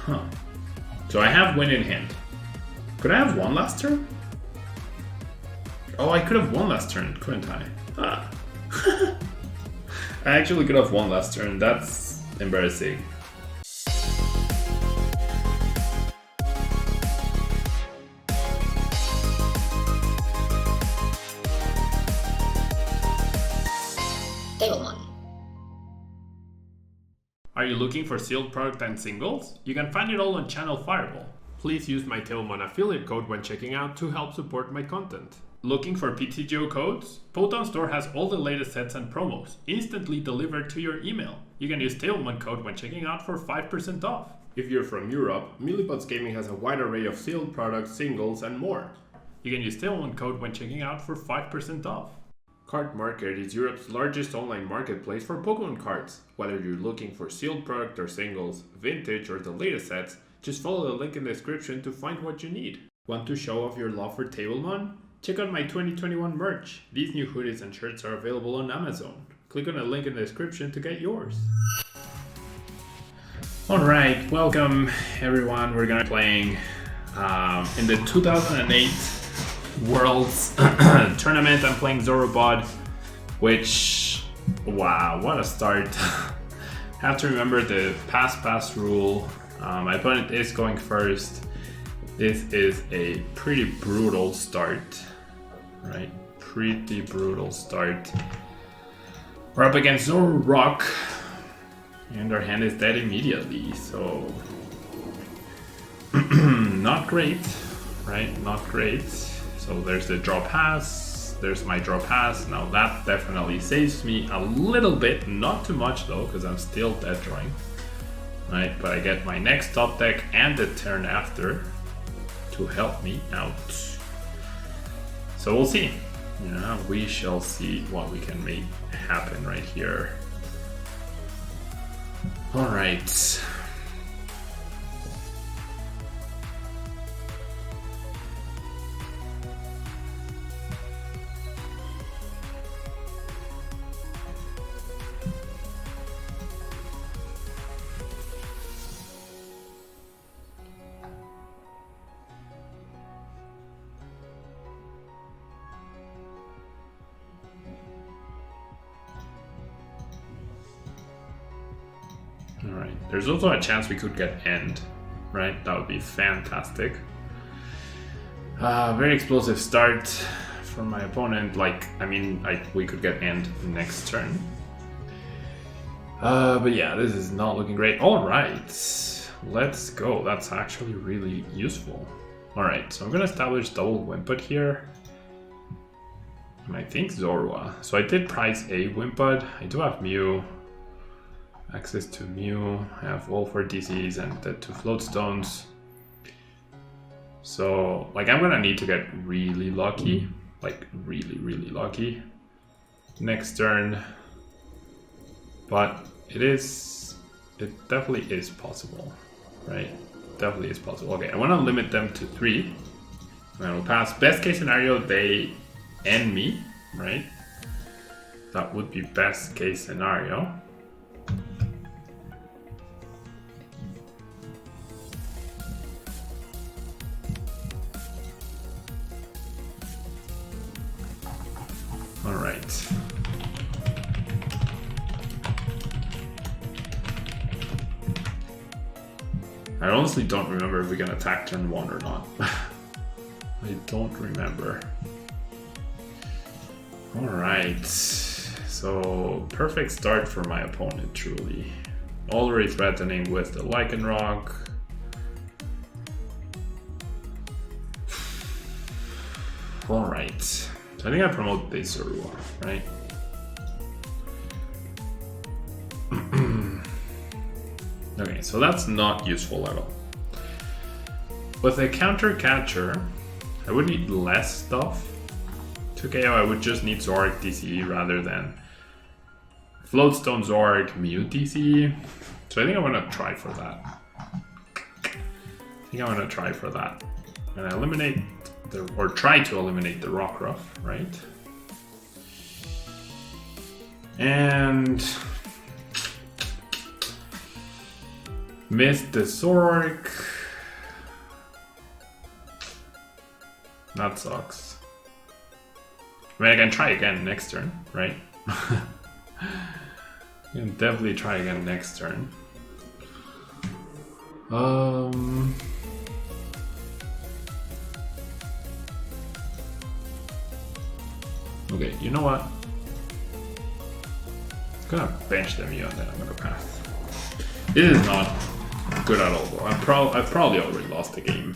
Huh. So I have win in hand. Could I have won last turn? Oh, I could have won last turn, couldn't I? Ah. I actually could have won last turn. That's embarrassing. Are you looking for sealed product and singles? You can find it all on Channel Fireball. Please use my Tailmon affiliate code when checking out to help support my content. Looking for PTGO codes? Potown Store has all the latest sets and promos, instantly delivered to your email. You can use Tailmon code when checking out for 5% off. If you're from Europe, Millipods Gaming has a wide array of sealed products, singles, and more. You can use Tailmon code when checking out for 5% off. Card Market is Europe's largest online marketplace for Pokemon cards. Whether you're looking for sealed product or singles, vintage or the latest sets, just follow the link in the description to find what you need. Want to show off your love for Tablemon? Check out my 2021 merch. These new hoodies and shirts are available on Amazon. Click on the link in the description to get yours. Alright, welcome everyone. We're gonna be playing in the 2008 Worlds Tournament. I'm playing ZOROPOD, which, wow, what a start. Have to remember the pass rule. My opponent is going first. This is a pretty brutal start, right? Pretty brutal start. We're up against Zoroark, and our hand is dead immediately, so not great, right? Not great. So there's the draw pass, there's my draw pass. Now that definitely saves me a little bit, not too much though, because I'm still dead drawing, right? But I get my next top deck and the turn after to help me out. So we'll see. Yeah, we shall see what we can make happen right here. All right. Alright, there's also a chance we could get end, right? That would be fantastic. Very explosive start from my opponent. Like, I mean, we could get end next turn. But yeah, this is not looking great. Alright, let's go. That's actually really useful. Alright, so I'm gonna establish double Wimpod here. And I think Zorua. So I did prize a Wimpod. I do have Mew. Access to Mew, I have all 4 DCs and the 2 Floatstones. So, like, I'm gonna need to get really lucky, like really lucky next turn. But it definitely is possible, right? Definitely is possible. Okay, I wanna limit them to 3. And I will pass. Best case scenario, they end me, right? That would be best case scenario. All right. I honestly don't remember if we can attack turn 1 or not. I don't remember. All right. So perfect start for my opponent, truly. Already threatening with the Lycanroc. All right. I think I promote this Zorua, right? Okay, so that's not useful at all. With a counter catcher, I would need less stuff to KO. I would just need Zoroark DCE rather than Floatstone Zoroark Mew DCE. So I think I want to try for that. And I eliminate or try to eliminate the Rockruff, right? And Missed the Zork. That sucks. I mean, I can try again next turn, right? I can definitely try again next turn. Okay, you know what? I'm gonna bench them here and then I'm gonna pass. It is not good at all though. I've probably already lost the game.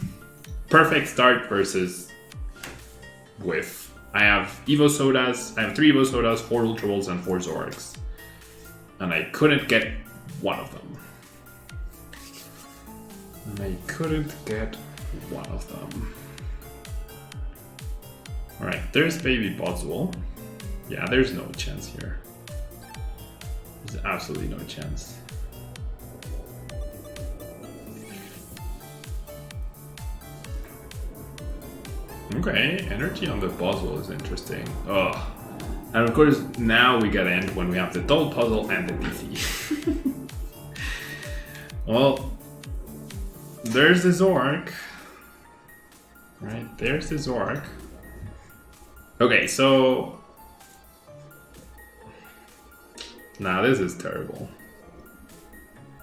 Perfect start versus whiff. I have Evo Sodas, I have 3 Evo Sodas, 4 Ultra Balls, and 4 Zorks. And I couldn't get one of them. Alright, there's Baby Boswell. Yeah, there's no chance here. There's absolutely no chance. Okay, energy on the Boswell is interesting. Ugh. And of course, now we get end when we have the double puzzle and the DC. Well, there's the Zork. Right, there's the Zork. Okay, so... Nah, this is terrible.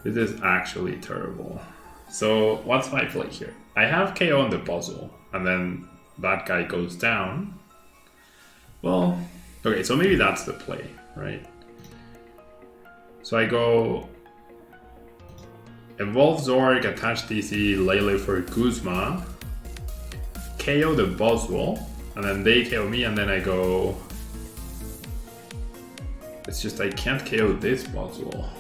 This is actually terrible. So, what's my play here? I have KO on the puzzle, and then that guy goes down. Well, okay, so maybe that's the play, right? So I go Evolve Zork, attach DC, Lele for Guzma, KO the Boswell, and then they KO me, and then I go... It's just I can't KO this Boswell.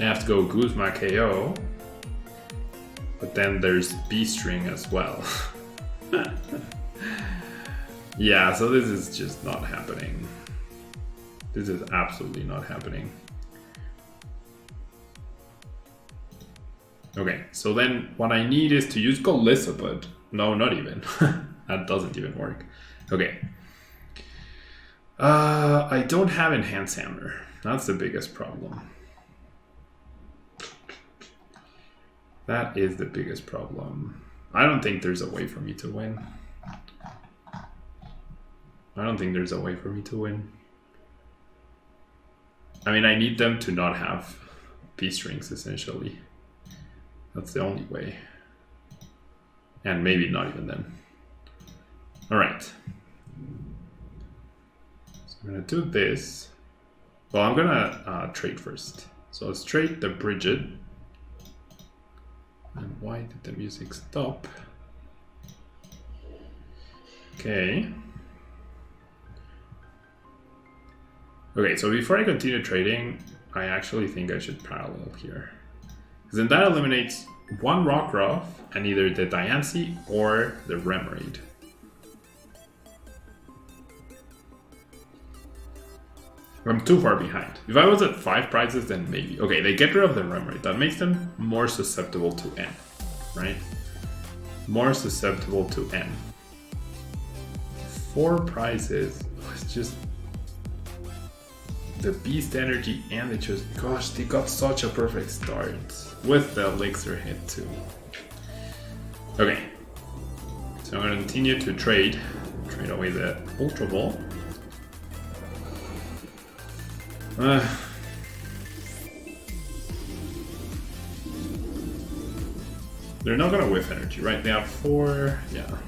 I have to go Guzma KO, but then there's B-String as well. Yeah, so this is just not happening. This is absolutely not happening. Okay, so then what I need is to use Golisopod. No, not even. That doesn't even work. Okay. I don't have Enhance Hammer. That's the biggest problem. That is the biggest problem. I don't think there's a way for me to win. I don't think there's a way for me to win. I mean, I need them to not have P-strings, essentially. That's the only way. And maybe not even then. Alright. So I'm gonna do this. Well, I'm gonna trade first. So let's trade the Bridget. And why did the music stop? Okay. Okay, so before I continue trading, I actually think I should parallel here. Because then that eliminates one Rockruff and either the Diancie or the Remoraid. I'm too far behind. If I was at 5 prizes, then maybe. Okay, they get rid of the Remoraid. That makes them more susceptible to N, right? More susceptible to N. 4 prizes. It's just... the Beast Energy and they just... Gosh, they got such a perfect start. With the Elixir hit too. Okay. So I'm going to continue to trade. Trade away the Ultra Ball. They're not gonna whiff energy, right? They have 4, yeah.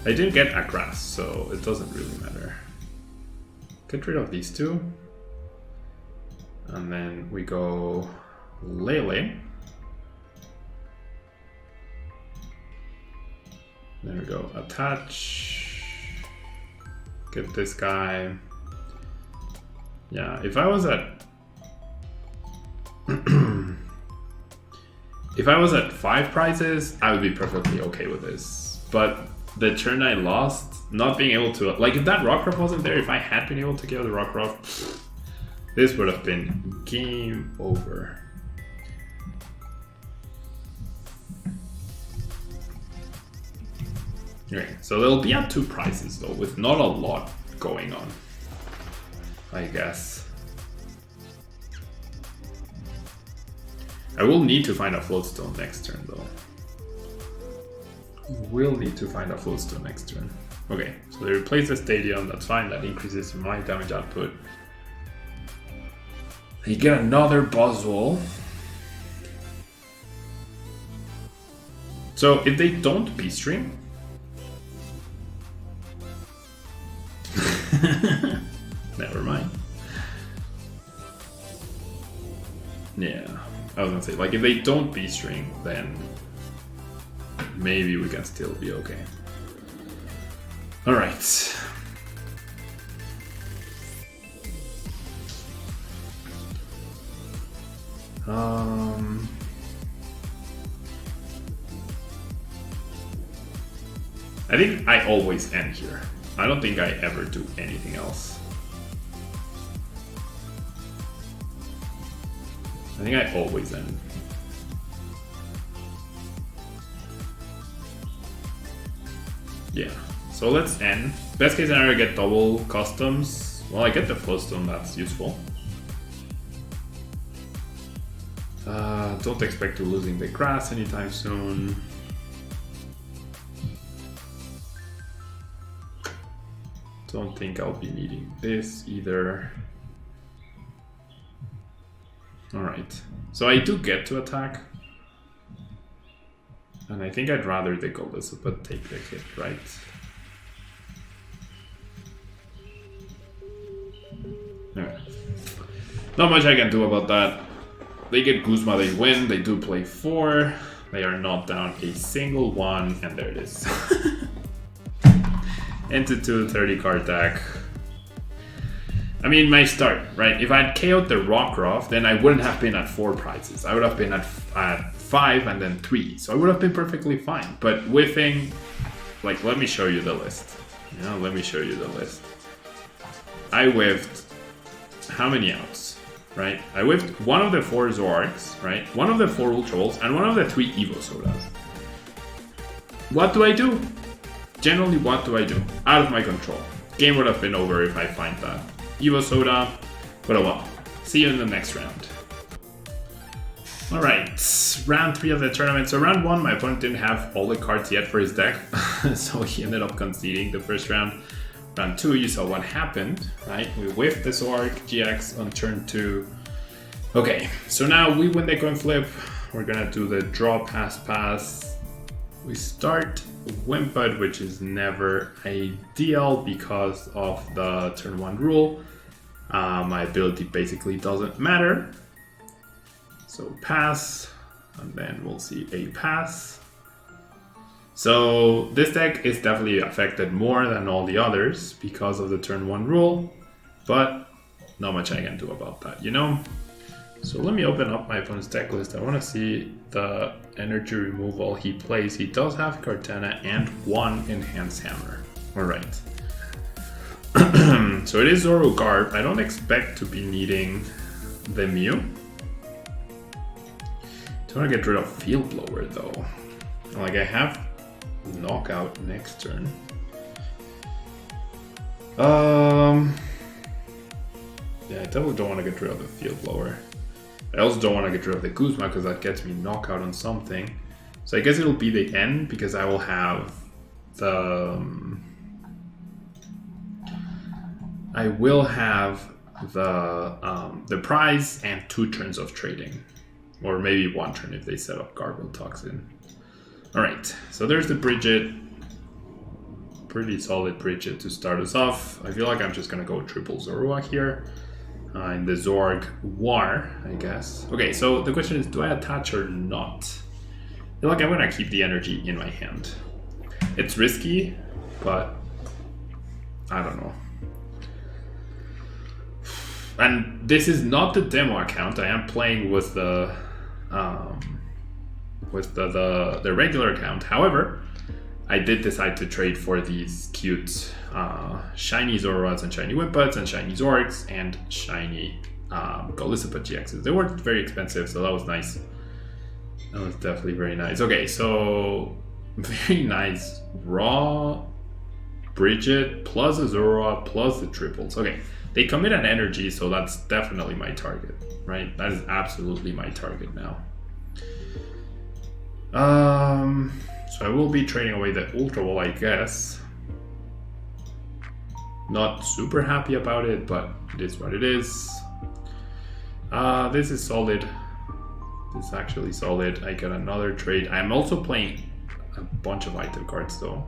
I didn't get a grass, so it doesn't really matter. Get rid of these 2. And then we go Lele. There we go, attach. Get this guy. Yeah, if I was at if I was at 5 prizes, I would be perfectly okay with this. But the turn I lost, not being able to, like if that Rockruff wasn't there, if I had been able to kill the Rockruff, this would have been game over. Okay, so they'll be at 2 prizes though, with not a lot going on. I guess. I will need to find a floatstone next turn though. Will need to find a floatstone next turn. Okay, so they replace the stadium, that's fine, that increases my damage output. You get another Boswell. So if they don't B-string, never mind. Yeah, I was gonna say, like if they don't B-string, then maybe we can still be okay. All right. I think I always end here. I don't think I ever do anything else. I think I always end. Yeah, so let's end. Best case scenario, I get double customs. Well, I get the floatstone, that's useful. Don't expect to losing the grass anytime soon. Don't think I'll be needing this either. Alright, so I do get to attack. And I think I'd rather the Golissa, but take the hit, right? Alright. Not much I can do about that. They get Guzma, they win, they do play 4. They are not down a single one, and there it is. Into 2, 30 card deck. I mean, my start, right? If I'd KO'd the Rockruff, then I wouldn't have been at 4 prizes. I would have been at 5 and then 3. So I would have been perfectly fine. But whiffing, like, let me show you the list. You know, let me show you the list. I whiffed how many outs, right? I whiffed one of the 4 Zorks, right? One of the 4 Ultra Balls, and one of the 3 Evo Sodas. What do I do? Generally, what do I do? Out of my control. Game would have been over if I find that Evo Soda, but oh well. See you in the next round. Alright, round 3 of the tournament. So round 1, my opponent didn't have all the cards yet for his deck, so he ended up conceding the first round. Round 2, you saw what happened, right? We whiffed the Zork GX on turn 2. Okay, so now we win the coin flip. We're gonna do the draw pass. We start Wimpod, which is never ideal because of the turn 1 rule. My ability basically doesn't matter. So pass, and then we'll see a pass. So this deck is definitely affected more than all the others because of the turn 1 rule, but not much I can do about that, you know? So let me open up my opponent's deck list. I want to see the energy removal he plays. He does have Cartana and 1 Enhanced Hammer. Alright. So it is Zoro Garb. I don't expect to be needing the Mew. Do want to get rid of Field Blower though. Like I have Knockout next turn. Yeah, I definitely don't want to get rid of the Field Blower. I also don't want to get rid of the Guzma because that gets me Knockout on something. So I guess it'll be the end because I will have the... I will have the prize and 2 turns of trading. Or maybe 1 turn if they set up Gargoyle Toxin. Alright, so there's the Bridget. Pretty solid Bridget to start us off. I feel like I'm just gonna go triple Zorua here. In the Zorg War, I guess. Okay, so the question is, do I attach or not? I feel like I'm gonna keep the energy in my hand. It's risky, but I don't know. And this is not the demo account. I am playing with the regular account. However, I did decide to trade for these cute shiny Zoroarks and shiny Wimpods and shiny Zorks and shiny Golisopod GXs. They weren't very expensive, so that was nice. That was definitely very nice. Okay, so very nice raw Bridget plus a Zoroa plus the triples. Okay, they commit an energy, so that's definitely my target, right? That is absolutely my target now. So I will be trading away the Ultra Ball, I guess. Not super happy about it, but it is what it is. This is solid. This is actually solid. I got another trade. I'm also playing a bunch of item cards though.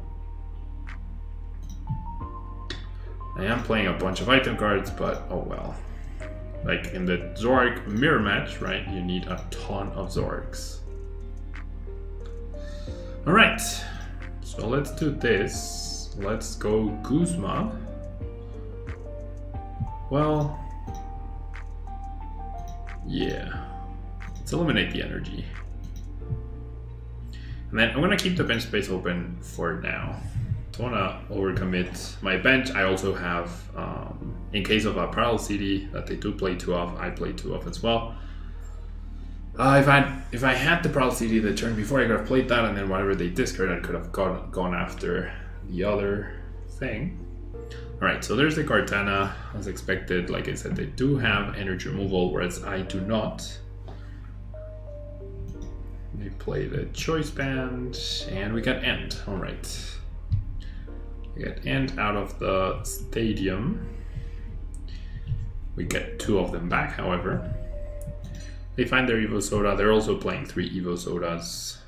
I am playing a bunch of item cards, but oh well. Like in the Zoroark mirror match, right? You need a ton of Zoroarks. Alright, so let's do this. Let's go Guzma. Well, yeah. Let's eliminate the energy. And then I'm gonna keep the bench space open for now. Don't wanna overcommit my bench. I also have, in case of a Parallel CD that they do play 2 of, I play 2 of as well. If I had the Parallel CD the turn before, I could have played that, and then whatever they discard, I could have gone after the other thing. Alright, so there's the Kartana. As expected, like I said, they do have energy removal, whereas I do not. They play the Choice Band, and we get End. Alright. We get End out of the stadium. We get 2 of them back, however. They find their Evo Soda. They're also playing 3 Evo Sodas.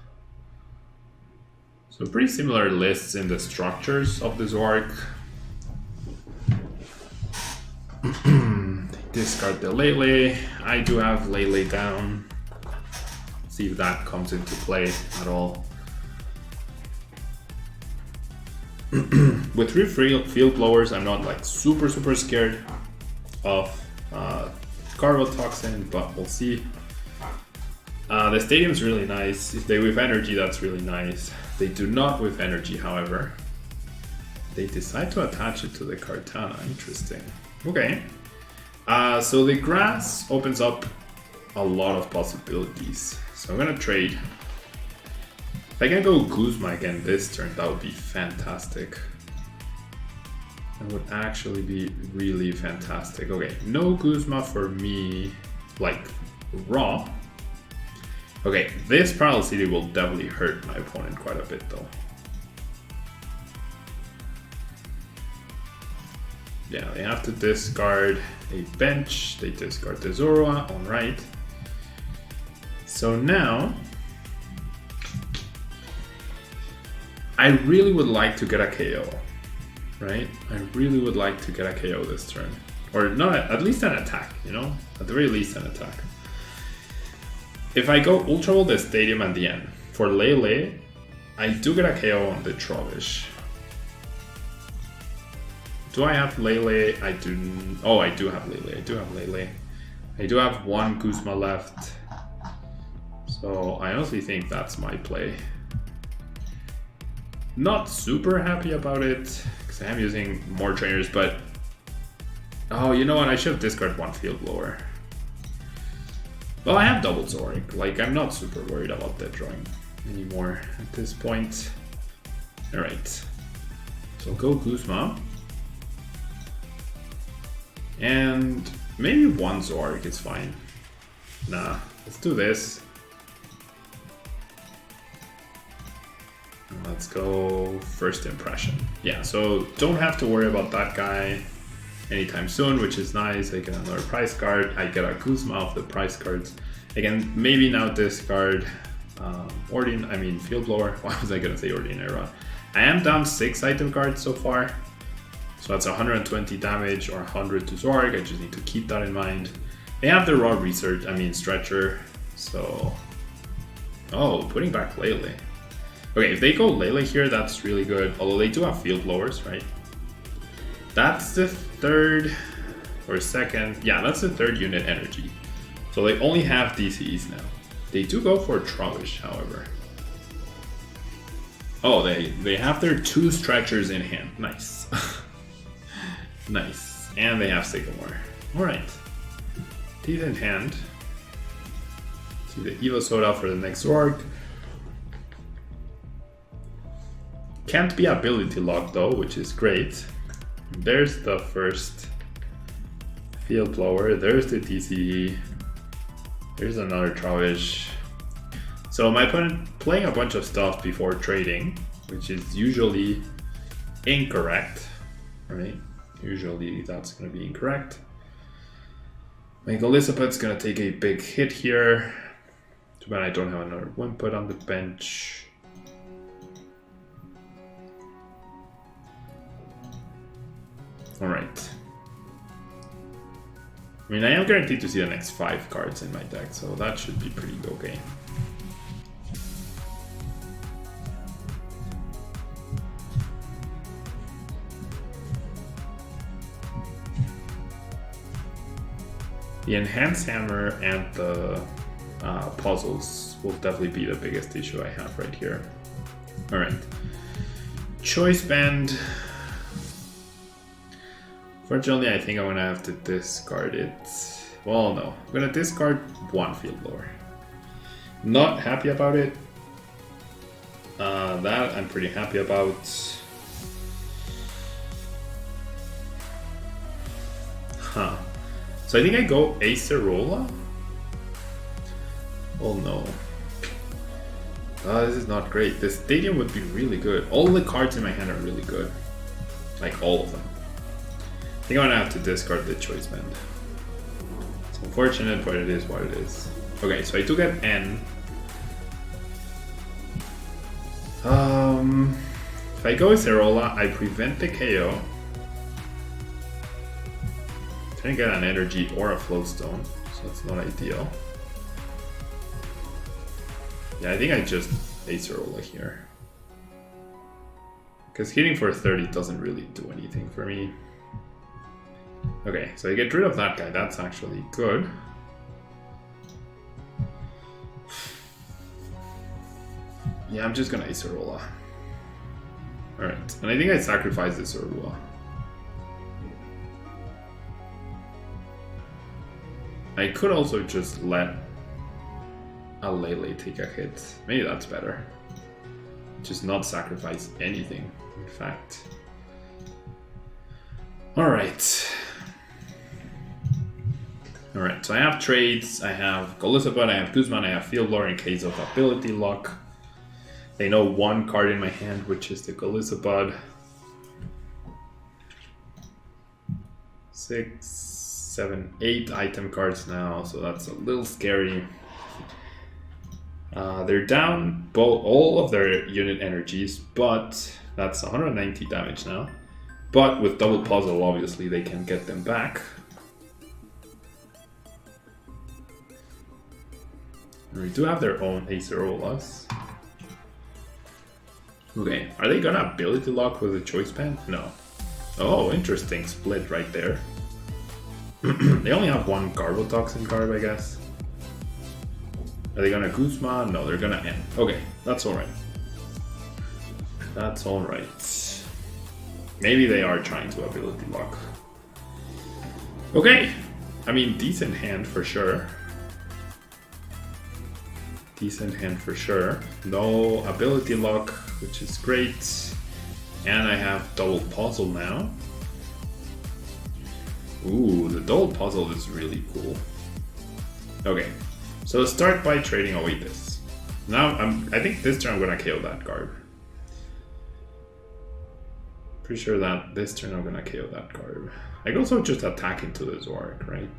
So pretty similar lists in the structures of the Zoroark. Discard the Lele. I do have Lele down. See if that comes into play at all. With 3 field blowers, I'm not like super scared of Carvo Toxin, but we'll see. The stadium's really nice. If they whiff energy, that's really nice. They do not whiff energy, however. They decide to attach it to the Kartana. Interesting. Okay. So the grass opens up a lot of possibilities. So I'm gonna trade. If I can go Guzma again this turn, that would be fantastic. That would actually be really fantastic. Okay, no Guzma for me, like raw. Okay, this Parallel CD will definitely hurt my opponent quite a bit though. Yeah, they have to discard a bench, they discard the Zoroa, alright. So now, I really would like to get a KO, right? I really would like to get a KO this turn. Or not, at least an attack, you know? At the very least an attack. If I go Ultra Ball the Stadium at the end, for Lele, I do get a KO on the Trubbish. Do I have Lele? I do. Oh, I do have Lele. I do have Lele. I do have 1 Guzma left. So I honestly think that's my play. Not super happy about it, because I am using more trainers, but... Oh, you know what? I should have discarded 1 field blower. Well, I have double Zoroark. Like, I'm not super worried about that drawing anymore at this point. Alright. So go Guzma. And maybe 1 Zoroark is fine. Nah, let's do this. Let's go first impression. Yeah, so don't have to worry about that guy anytime soon, which is nice. I get another prize card. I get a Guzma off the prize cards. I can maybe now discard Field Blower. Why was I gonna say Ordinary? I am down 6 item cards so far. So that's 120 damage or 100 to Zoroark. I just need to keep that in mind. They have the raw research, Stretcher. So, oh, putting back Lele. Okay, if they go Lele here, that's really good. Although they do have field blowers, right? That's the 3rd or 2nd. Yeah, that's the 3rd unit energy. So they only have DCEs now. They do go for Trubbish, however. Oh, they have their 2 stretchers in hand. Nice. Nice. And they have Sycamore. Alright. These in hand. See the Evo Soda for the next Zoroark. Can't be ability locked though, which is great. There's the first field blower, there's the TCG, there's another Travish. So my opponent playing a bunch of stuff before trading, which is usually incorrect, right? Usually that's going to be incorrect. My Golisopod's going to take a big hit here. Too bad I don't have another Wimpod on the bench. Alright. I mean, I am guaranteed to see the next 5 cards in my deck, so that should be pretty okay. The Enhanced Hammer and the puzzles will definitely be the biggest issue I have right here. Alright. Choice Band. Fortunately, I think I'm gonna have to discard it. Well, no. I'm gonna discard 1 field blower. Not happy about it. That I'm pretty happy about. Huh. So I think I go Acerola? Oh no. This is not great. The Stadium would be really good. All the cards in my hand are really good. Like all of them. I think I'm gonna have to discard the Choice Band. It's unfortunate, but it is what it is. Okay, so I do get N. If I go Acerola, I prevent the KO. Trying to get an energy or a Floatstone, so that's not ideal. Yeah, I think I just Acerola here. Because hitting for 30 doesn't really do anything for me. Okay, so I get rid of that guy, that's actually good. Yeah, I'm just gonna Acerola. Alright, and I think I sacrifice this Zorua. I could also just let a Lele take a hit. Maybe that's better. Just not sacrifice anything, in fact. Alright. Alright, so I have trades, I have Golisopod, I have Guzman, I have Field Lore in case of ability lock. They know 1 card in my hand, which is the Golisopod. 6, 7, 8 item cards now, so that's a little scary. They're down all of their unit energies, but that's 190 damage now. But with double puzzle, obviously they can get them back. We do have their own Acerolas. Okay, are they gonna ability lock with a Choice Band? No. Oh, interesting split right there. They only have 1 Garbotoxin card, I guess. Are they gonna Guzma? No, they're gonna end. Okay, that's alright. That's alright. Maybe they are trying to ability lock. Okay, I mean, decent hand for sure. Decent hand for sure. No ability lock, which is great. And I have double puzzle now. Ooh, the double puzzle is really cool. Okay, so start by trading away this. Now, I think this turn I'm gonna KO that card. Pretty sure that this turn I'm gonna KO that card. I can also just attack into the Zoroark, right?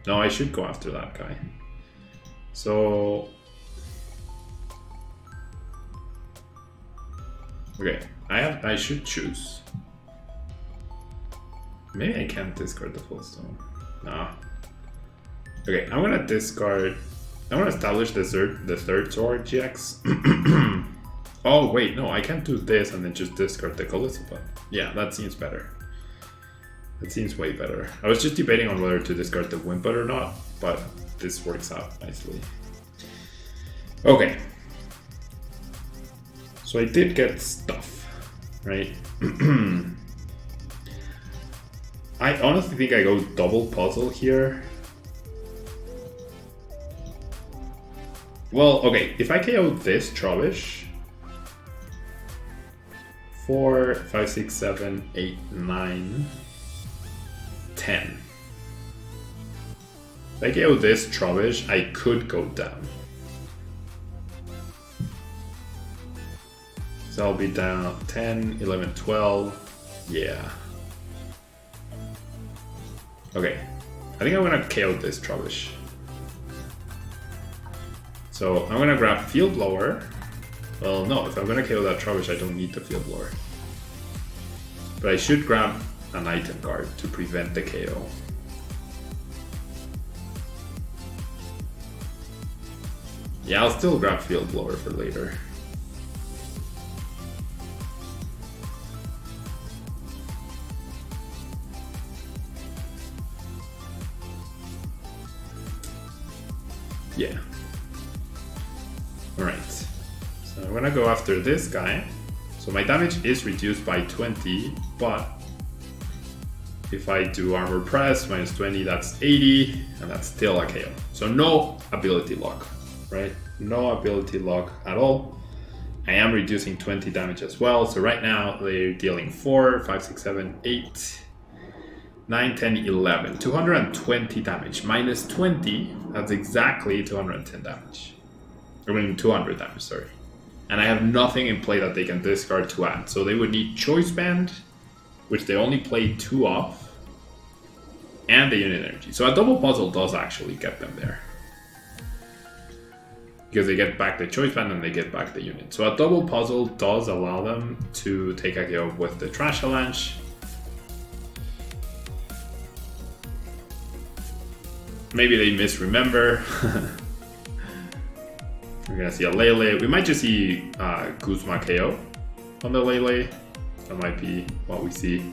No, I should go after that guy. So... okay, I should choose. Maybe I can't discard the full stone. Nah. Okay, I'm gonna discard. I'm gonna establish the third Zoroark GX. Oh wait, no, I can't do this and then just discard the Golisopod. Yeah, that seems better. That seems way better. I was just debating on whether to discard the Wimpod or not, but this works out nicely. Okay. So I did get stuff, right? I honestly think I go double puzzle here. Well, okay, if I KO this Trubbish, 4, 5, 6, 7, 8, 9, 10. If I KO this Trubbish, I could go down. So I'll be down 10, 11, 12. Yeah. Okay. I think I'm gonna KO this Trubbish. So I'm gonna grab Field Blower. Well, no, if I'm gonna KO that Trubbish, I don't need the Field Blower. But I should grab an item card to prevent the KO. Yeah, I'll still grab Field Blower for later. Yeah. Alright. So I'm gonna go after this guy. So my damage is reduced by 20, but if I do armor press, minus 20, that's 80, and that's still a KO. So no ability lock, right? No ability lock at all. I am reducing 20 damage as well. So right now they're dealing 4, 5, 6, 7, 8, 9, 10, 11. 220 damage. Minus 20, that's exactly 210 damage. I mean 200 damage, sorry. And I have nothing in play that they can discard to add. So they would need Choice Band, which they only play 2 of, and the Unit Energy. So a double puzzle does actually get them there. Because they get back the Choice Band and they get back the unit. So a double puzzle does allow them to take a KO with the Trash Avalanche. Maybe they misremember. We're gonna see a Lele. We might just see Guzma KO on the Lele. That might be what we see.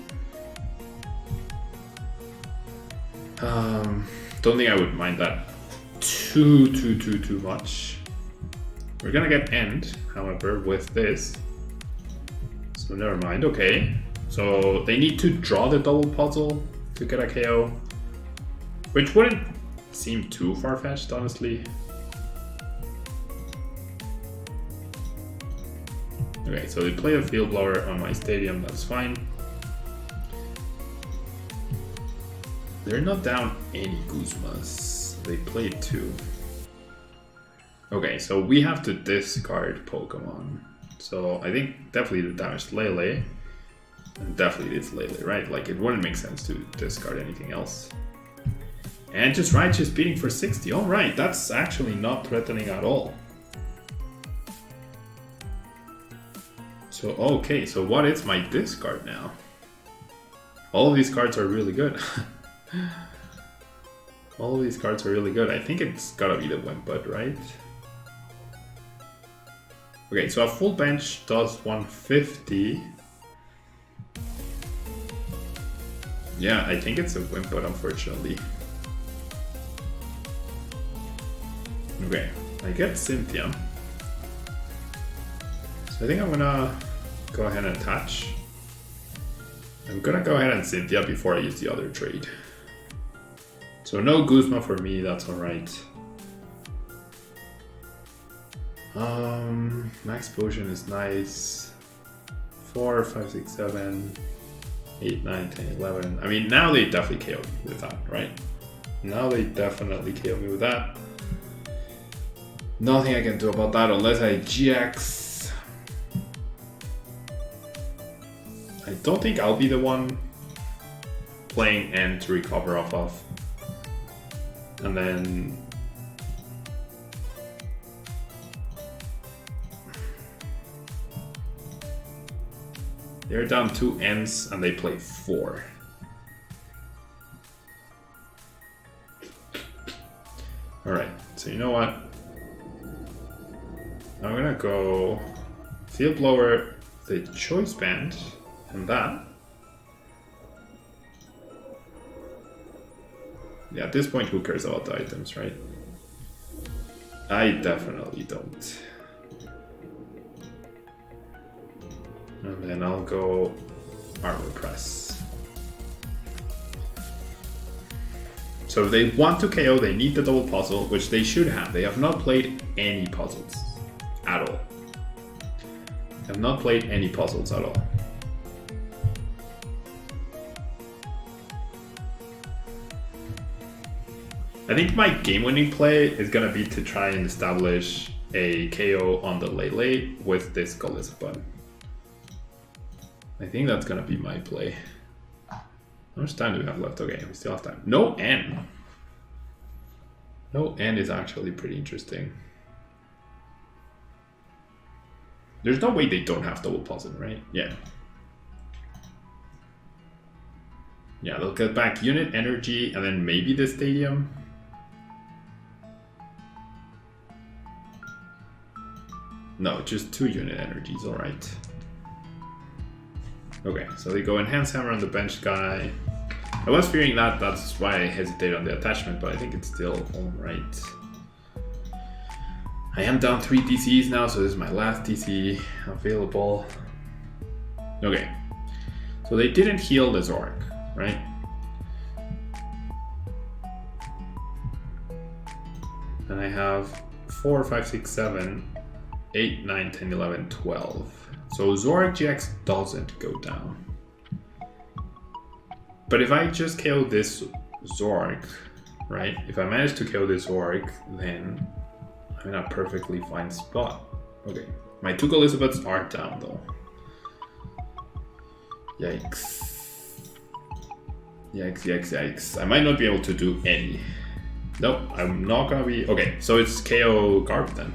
Don't think I would mind that too much. We're gonna get End, however, with this. So never mind, okay. So they need to draw the double puzzle to get a KO. Which wouldn't seem too far-fetched, honestly. Okay, so they play a Field Blower on my stadium, that's fine. They're not down any Guzmas. They played 2. Okay, so we have to discard Pokemon. So I think definitely the damaged Lele. And definitely it's Lele, right? Like it wouldn't make sense to discard anything else. And just Righteous Beating for 60. Alright, that's actually not threatening at all. So, okay, so what is my discard now? All of these cards are really good. All of these cards are really good. I think it's gotta be the Wimpod, right? Okay, so a full bench does 150. Yeah, I think it's a Wimpod, unfortunately. Okay, I get Cynthia. So I think I'm gonna go ahead and attach. I'm gonna go ahead and Cynthia before I use the other trade. So no Guzma for me, that's alright. Max Potion is nice. 4, 5, 6, 7, 8, 9, 10, 11. I mean, now they definitely KO me with that, right? Now they definitely KO me with that. Nothing I can do about that unless I GX. I don't think I'll be the one playing End to recover off of. And then they're down 2 Ends and they play 4. Alright, so you know what? I'm gonna go Field Blower, the Choice Band, and that. Yeah, at this point, who cares about the items, right? I definitely don't. And then I'll go Armor Press. So if they want to KO, they need the double puzzle, which they should have. They have not played any puzzles at all. They have not played any puzzles at all. I think my game-winning play is gonna be to try and establish a KO on the late with this Golisopod. I think that's gonna be my play. How much time do we have left? Okay, we still have time. No N. No N is actually pretty interesting. There's no way they don't have double puzzle, right? Yeah. Yeah, they'll get back unit energy and then maybe the stadium. No, just 2 unit energies, alright. Okay, so they go Enhance Hammer on the bench guy. I was fearing that, that's why I hesitated on the attachment, but I think it's still alright. I am down 3 DCs now, so this is my last DC available. Okay, so they didn't heal the Zork, right? And I have 4, 5, 6, 7, 8, 9, 10, 11, 12. So Zorak GX doesn't go down. But if I just KO this Zorak, right? If I manage to KO this Zorak, then I'm in a perfectly fine spot. Okay, my 2 Golisopeds are down though. Yikes. Yikes, yikes, yikes. I might not be able to do any. Nope, I'm not gonna be... Okay, so it's KO Garb then.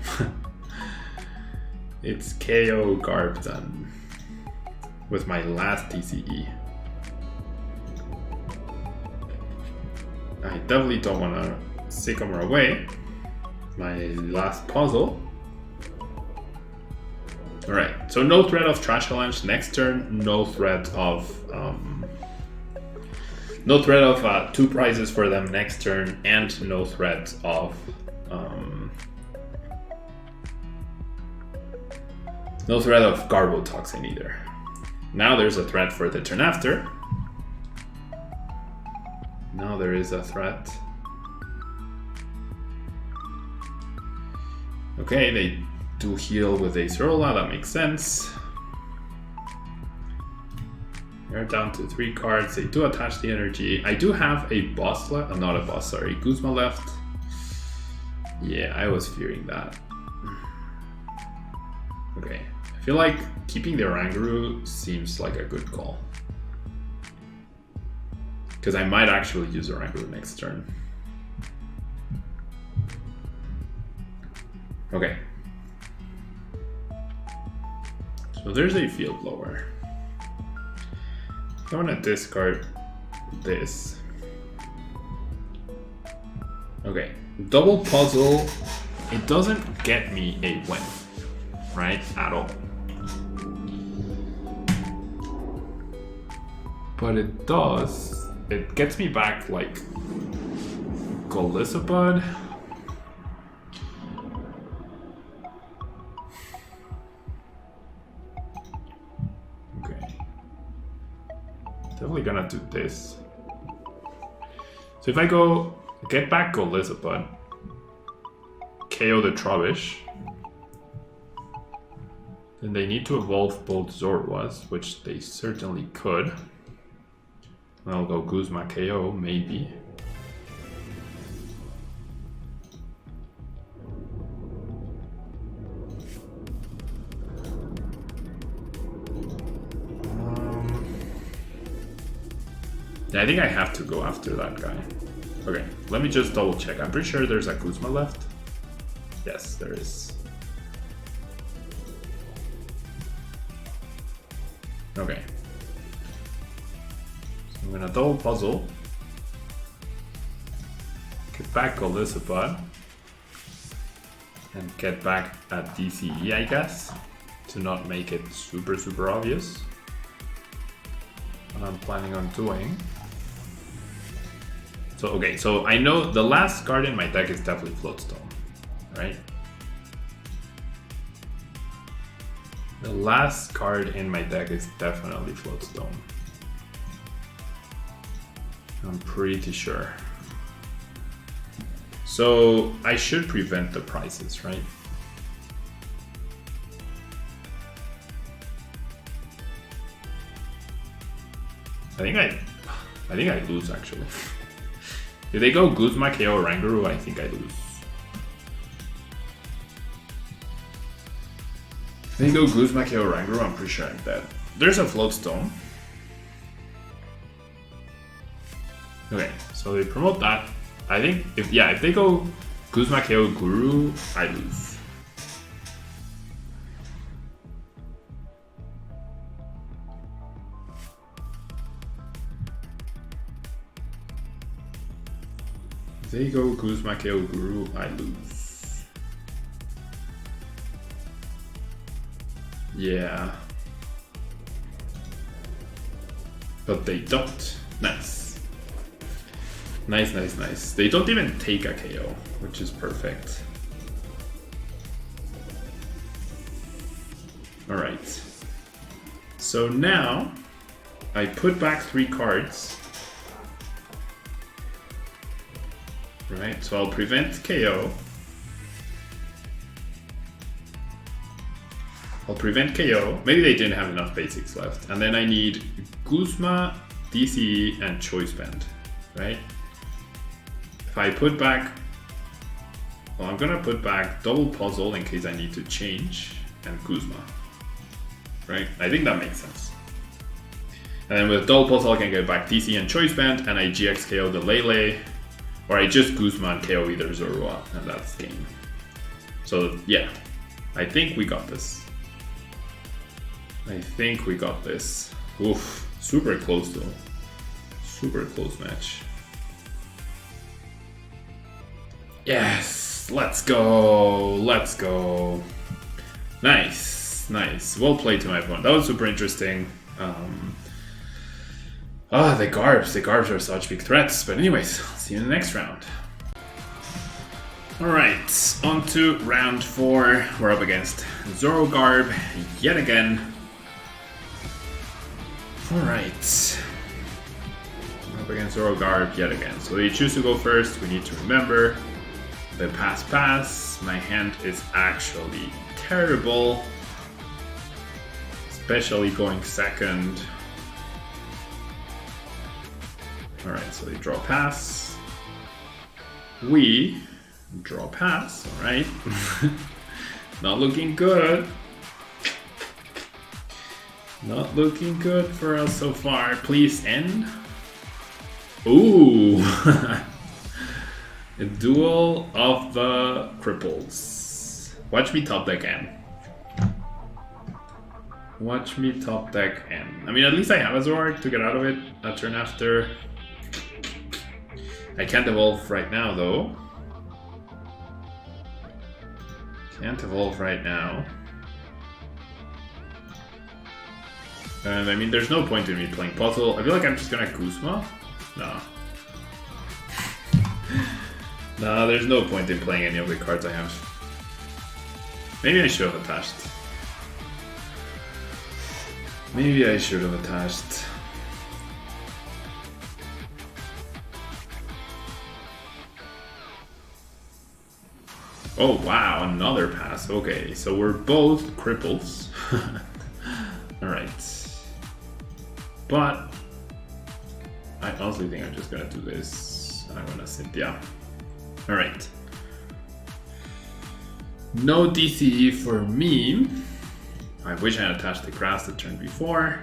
It's KO Garb then. With my last TCE. I definitely don't want to Sycamore away. My last puzzle. Alright, so no threat of Trash Challenge next turn, no threat of 2 prizes for them next turn, and no threat of Garbotoxin either. Now there's a threat for the turn after. Now there is a threat. Okay, they do heal with Acerola, that makes sense. They're down to 3 cards. They do attach the energy. I do have a boss left. Not a boss, sorry. Guzma left. Yeah, I was fearing that. Okay. I feel like keeping the Oranguru seems like a good call. Because I might actually use Oranguru next turn. Okay. So there's a field blower. I want to discard this. Okay, double puzzle. It doesn't get me a win, right? At all. But it does. It gets me back like Golisopod. Definitely gonna do this. So if I go get back Golisopod, KO the Trubbish, then they need to evolve both Zorwas, which they certainly could. I'll go Guzma KO, maybe. Yeah, I think I have to go after that guy. Okay, let me just double check. I'm pretty sure there's a Guzma left. Yes, there is. Okay. So I'm gonna double puzzle. Get back Golisopod. And get back at DCE, I guess. To not make it super, super obvious. What I'm planning on doing. So, okay, so I know the last card in my deck is definitely Floatstone, right? The last card in my deck is definitely Floatstone. I'm pretty sure. So I should prevent the prices, right? I think I lose actually. If they go Guzma, KO, Ranguru, I think I lose. If they go Guzma, KO, Ranguru, I'm pretty sure I'm dead. There's a float stone. Okay, so they promote that. I think if they go Guzma, KO, Guru, I lose. If they go Guzma, KO, Guru, I lose. Yeah. But they don't. Nice. Nice, nice, nice. They don't even take a KO, which is perfect. Alright. So now I put back 3 cards. Right, so I'll prevent KO. I'll prevent KO. Maybe they didn't have enough basics left. And then I need Guzma, DCE, and Choice Band, right? If I put back, well, I'm gonna put back Double Puzzle in case I need to change, and Guzma, right? I think that makes sense. And then with Double Puzzle, I can get back DC and Choice Band, and I GX KO the Lele, or I just Guzma and KO either Zorua, and that's game. So yeah, I think we got this. I think we got this. Oof, super close though. Super close match. Yes, let's go, let's go. Nice, nice. Well played to my opponent. That was super interesting. The Garbs are such big threats. But anyways, see you in the next round. Alright, on to round 4. We're up against Zorogarb yet again. Alright. Up against Zorogarb yet again. So they choose to go first. We need to remember the pass. My hand is actually terrible. Especially going second. Alright, so they draw pass. We draw pass, alright. Not looking good. Not looking good for us so far. Please end. Ooh! A Duel of the Cripples. Watch me top deck N. Watch me top deck N. I mean, at least I have a Zork to get out of it a turn after. I can't evolve right now, though. Can't evolve right now. And I mean, there's no point in me playing Puzzle. I feel like I'm just gonna Guzma. No. No, there's no point in playing any of the cards I have. Maybe I should have attached. Maybe I should have attached. Oh wow, another pass. Okay, so we're both cripples. Alright. But I honestly think I'm just gonna do this. And I'm gonna Cynthia. Alright. No DCE for me. I wish I had attached the grass the turn before.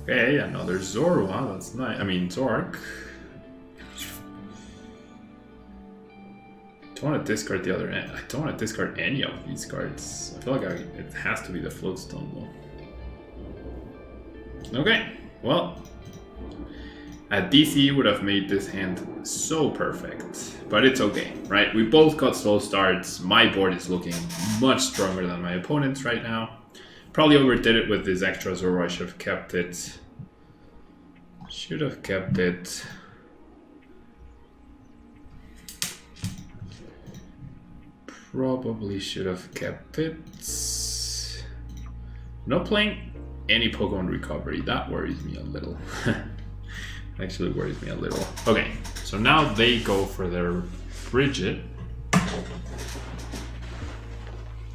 Okay, another Zorua, that's nice. I mean, Zork. I don't want to discard the other end. I don't want to discard any of these cards. I feel like it has to be the Floatstone though. Okay, well, a DC would have made this hand so perfect, but it's okay, right? We both got slow starts. My board is looking much stronger than my opponent's right now. Probably overdid it with this extra Zoro. I should have kept it. Should have kept it. Probably should have kept it. Not playing any Pokemon Recovery. That worries me a little. Actually worries me a little. Okay, so now they go for their Bridget.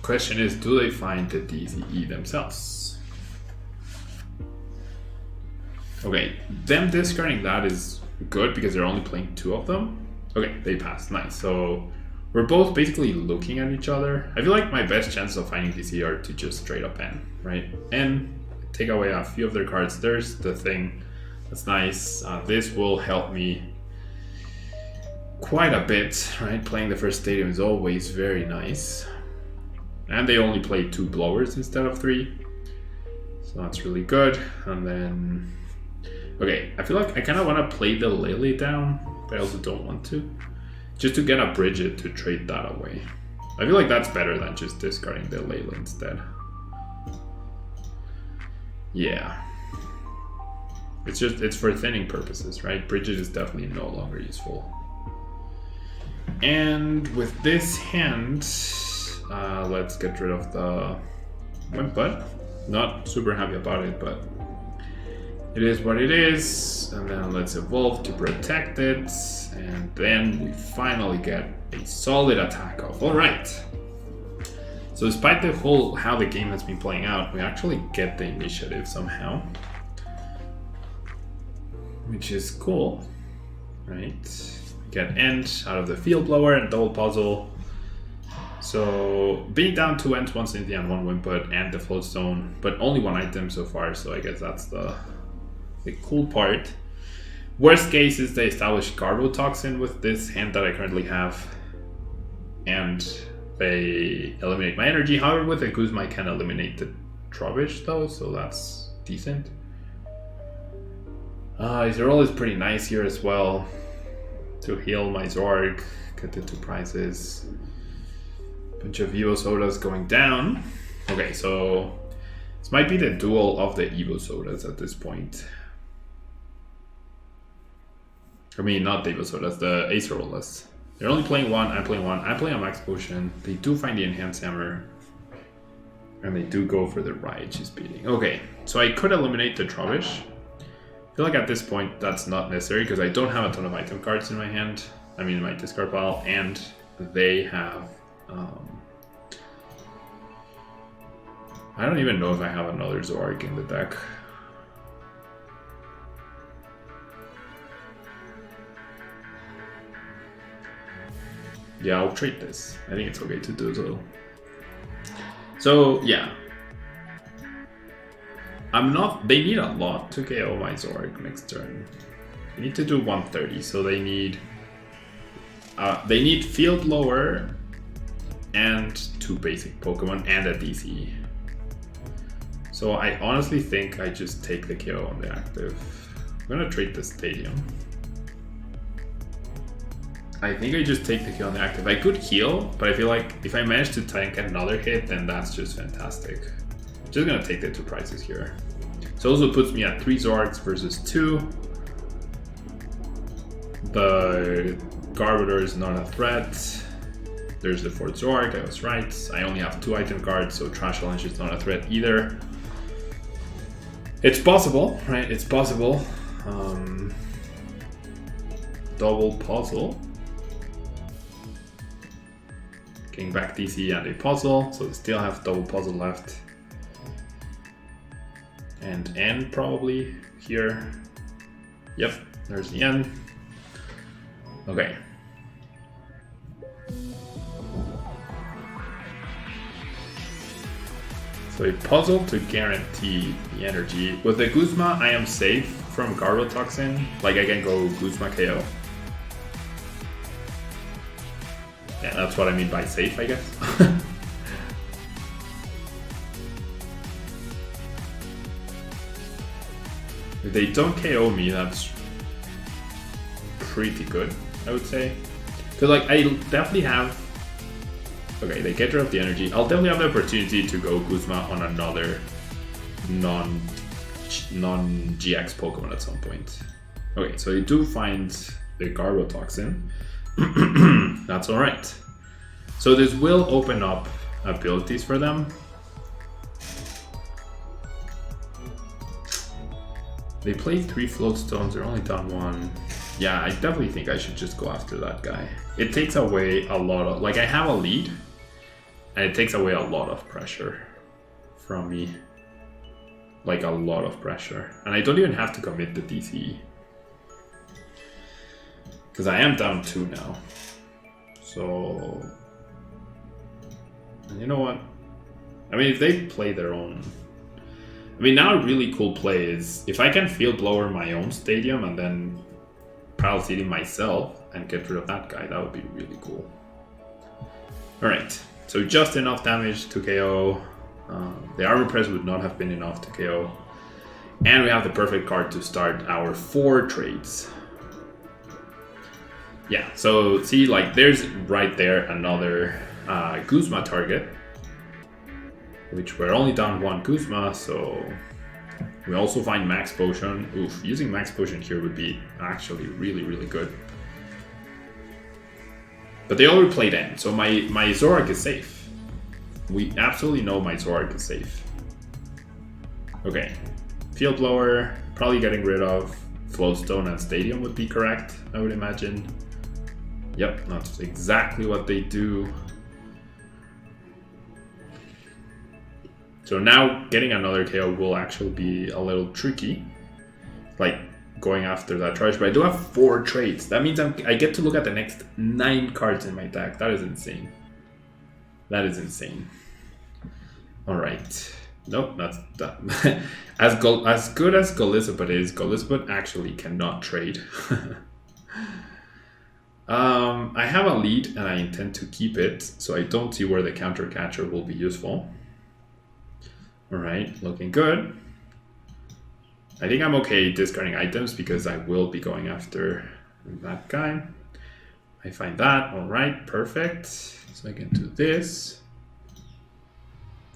Question is, do they find the DCE themselves? Okay, them discarding that is good because they're only playing 2 of them. Okay, they passed. Nice. So we're both basically looking at each other. I feel like my best chances of finding DC are to just straight up end, right? And take away a few of their cards. There's the thing. That's nice. This will help me quite a bit, right? Playing the first stadium is always very nice. And they only play 2 blowers instead of 3. So that's really good. And then, okay, I feel like I kind of want to play the Lily down, but I also don't want to. Just to get a Bridget to trade that away. I feel like that's better than just discarding the Layla instead. Yeah. It's for thinning purposes, right? Bridget is definitely no longer useful. And with this hand, let's get rid of the Wimput. Not super happy about it, but it is what it is. And then let's evolve to protect it. And then we finally get a solid attack off. All right. So despite the whole how the game has been playing out, we actually get the initiative somehow, which is cool, right? Get end out of the field blower and double puzzle. So being down 2 ends, 1 Cynthia and 1 Wimput and the float stone, but only 1 item so far. So I guess that's the cool part. Worst case is they establish Garbotoxin with this hand that I currently have, and they eliminate my energy. However, with a Guzma I can eliminate the Trubbish though, so that's decent. His role is pretty nice here as well, to heal my Zorg, get the 2 prizes. Bunch of Evo Sodas going down. Okay, so this might be the duel of the Evo Sodas at this point. I mean, not the Evo Sodas, the Acerolas. They're only playing 1, I'm playing 1, I play a Max Potion. They do find the Enhanced Hammer. And they do go for the Riot she's beating. Okay, so I could eliminate the Trubbish. I feel like at this point that's not necessary because I don't have a ton of item cards in my hand. I mean, in my discard pile, and they have... I don't even know if I have another Zorg in the deck. Yeah, I'll trade this. I think it's okay to do so. So, yeah. They need a lot to KO my Zorg next turn. They need to do 130, so they need Field Blower and 2 basic Pokemon and a DC. So I honestly think I just take the KO on the active. I'm gonna trade the Stadium. I think I just take the kill on the active. I could heal, but I feel like if I manage to tank another hit, then that's just fantastic. I'm just gonna take the 2 prizes here. So also puts me at 3 Zorgs versus 2. The Garbodor is not a threat. There's the 4th Zorg, I was right. I only have 2 item cards, so Trash Challenge is not a threat either. It's possible, right? It's possible. Double puzzle. Getting back DC and a puzzle, so they still have double puzzle left. And N probably here. Yep, there's the N. Okay. So a puzzle to guarantee the energy. With the Guzma, I am safe from Garbotoxin. Like I can go Guzma KO. Yeah, that's what I mean by safe, I guess. If they don't KO me, that's pretty good, I would say. Because like I definitely have... Okay, they get rid of the energy. I'll definitely have the opportunity to go Guzma on another non-GX Pokemon at some point. Okay, so you do find the Garbotoxin. That's alright. So this will open up abilities for them. They played 3 float stones, they're only down 1. Yeah, I definitely think I should just go after that guy. It takes away a lot of, like I have a lead, and it takes away a lot of pressure from me. Like a lot of pressure. And I don't even have to commit the DC. Because I am down 2 now. So... And you know what? I mean, if they play their own... I mean, now a really cool play is if I can field blower my own stadium and then Pral City myself and get rid of that guy, that would be really cool. Alright, so just enough damage to KO. The Armor Press would not have been enough to KO. And we have the perfect card to start our 4 trades. Yeah, so see, like, there's right there another Guzma target. Which we're only down 1 Guzma, so... We also find Max Potion. Oof, using Max Potion here would be actually really, really good. But they already played End, so my Zorak is safe. We absolutely know my Zorak is safe. Okay. Field Blower, probably getting rid of Floatstone and Stadium would be correct, I would imagine. Yep, that's exactly what they do. So now getting another KO will actually be a little tricky. Like going after that charge, but I do have 4 trades. That means I get to look at the next 9 cards in my deck. That is insane. That is insane. Alright. Nope, that's that. As good as Golisopod is, Golisopod actually cannot trade. I have a lead and I intend to keep it, so I don't see where the counter catcher will be useful. Alright, looking good. I think I'm okay discarding items because I will be going after that guy. I find that, alright, perfect. So I can do this.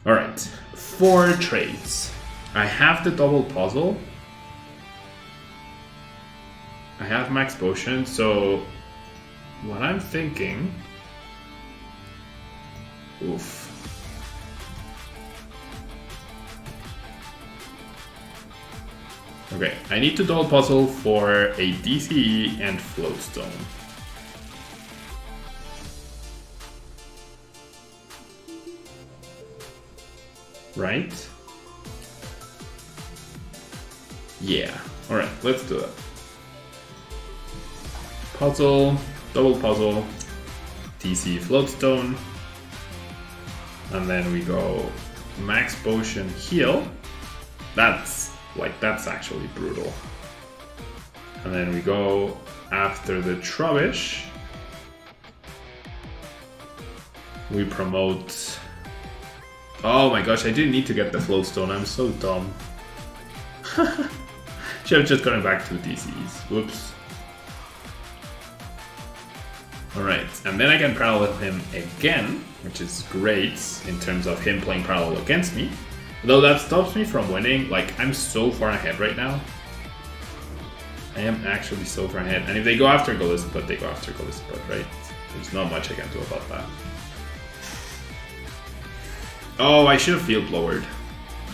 Alright, 4 trades. I have the double puzzle. I have Max Potion, so what I'm thinking... Oof. Okay, I need to double puzzle for a DCE and Floatstone. Right? Yeah. Alright, let's do it. Puzzle, double puzzle, DC Floatstone. And then we go Max Potion Heal. That's actually brutal. And then we go after the Trubbish. We promote... Oh my gosh, I didn't need to get the Floatstone, I'm so dumb. Should have just gone back to DCs. Whoops. Alright, and then I can parallel with him again, which is great in terms of him playing parallel against me. Though that stops me from winning, like, I'm so far ahead right now. I am actually so far ahead. And if they go after Golisopod, they go after Golisopod, right? There's not much I can do about that. Oh, I should have field blowered.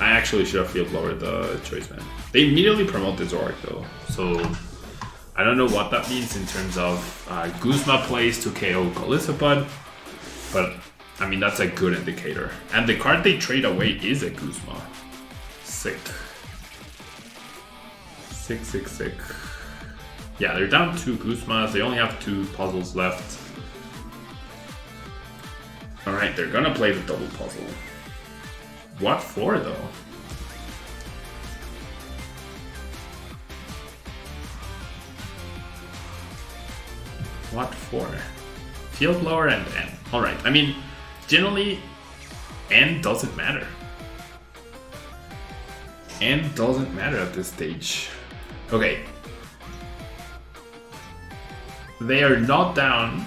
I actually should have field blowered the Choice Man. They immediately promote the Zorak though, so I don't know what that means in terms of Guzma plays to KO Golisopod, but I mean, that's a good indicator. And the card they trade away is a Guzma. Sick. Sick, sick, sick. Yeah, they're down 2 Guzmas. They only have 2 puzzles left. Alright, they're gonna play the double puzzle. What for, though? What for? Field blower and N. Alright, I mean... Generally, N doesn't matter. N doesn't matter at this stage. Okay. They are not down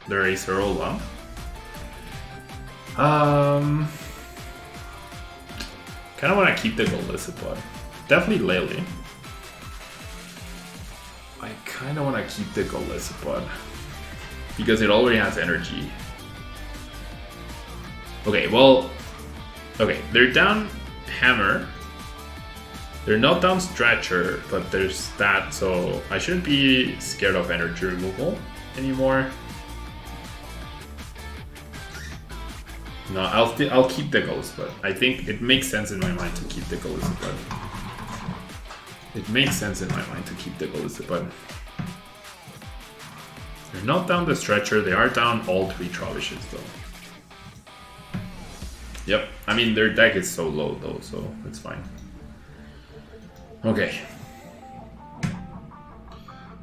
the Acerola. Kind of want to keep the Golisopod. Definitely Lily. I kind of want to keep the Golisopod because it already has energy. Okay, well, okay, they're down Hammer. They're not down Stretcher, but there's that, so I shouldn't be scared of energy removal anymore. No, I'll keep the Golisopod. I think it makes sense in my mind to keep the Golisopod. It makes sense in my mind to keep the Golisopod. They're not down the stretcher, they are down all 3 Trovishes though. Yep, I mean their deck is so low though, so it's fine. Okay.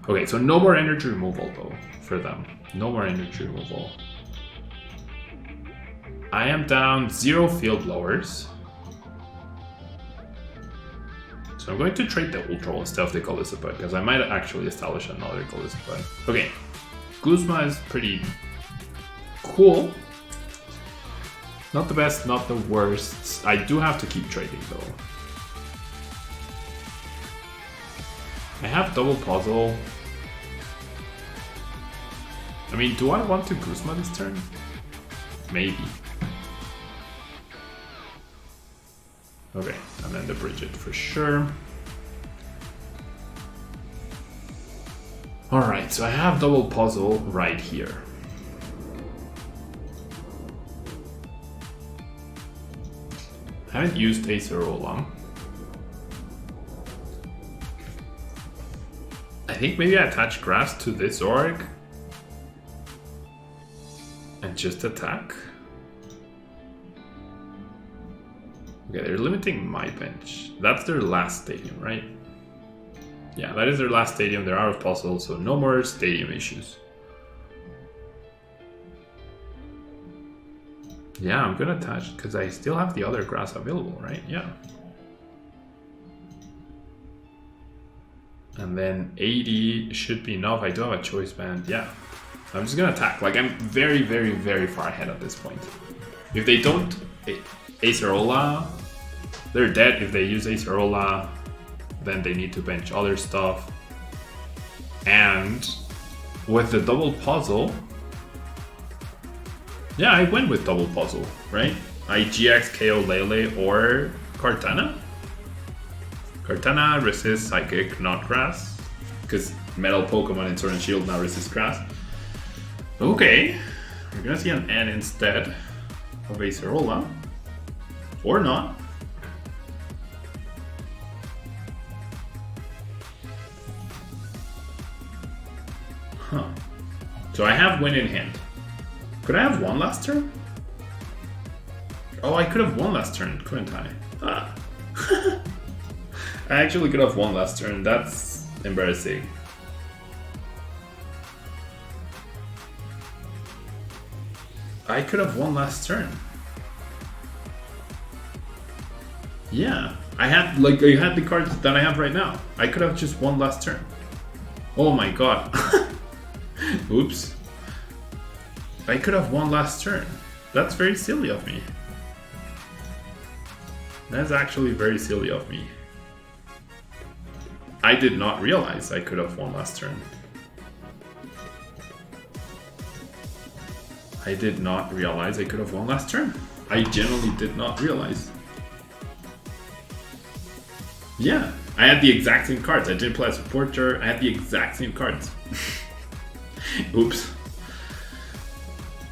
Okay, so no more energy removal though for them. No more energy removal. I am down 0 field blowers. So I'm going to trade the Ultra instead of the Golisopod because I might actually establish another Golisopod. Okay, Guzma is pretty cool. Not the best, not the worst. I do have to keep trading though. I have double puzzle. I mean, do I want to Guzma this turn? Maybe. Okay, and then the Bridget for sure. Alright, so I have double puzzle right here. I haven't used Acerola. I think maybe I attach grass to this org and just attack. Okay, they're limiting my bench. That's their last stadium, right? Yeah, that is their last stadium. They're out of puzzle, so no more stadium issues. Yeah, I'm gonna attach because I still have the other grass available, right? Yeah. And then 80 should be enough. I do have a choice band. Yeah. I'm just gonna attack. Like, I'm very, very, very far ahead at this point. If they don't Acerola, they're dead. If they use Acerola, then they need to bench other stuff. And with the double puzzle, yeah, I went with double puzzle, right? I GX KO Lele or Kartana. Kartana resists Psychic, not Grass. Because Metal Pokemon in Sword and Shield now resists Grass. Okay, we're gonna see an N instead of Acerola. Or not. Huh. So I have win in hand. Could I have won last turn? Oh, I could have won last turn, couldn't I? Ah. I actually could have won last turn. That's embarrassing. I could have won last turn. Yeah, I had the cards that I have right now. I could have just won last turn. Oh my god. Oops. I could have won last turn. That's very silly of me. That's actually very silly of me. I did not realize I could have won last turn. I did not realize I could have won last turn. I genuinely did not realize. Yeah, I had the exact same cards. I didn't play a supporter. I had the exact same cards. Oops.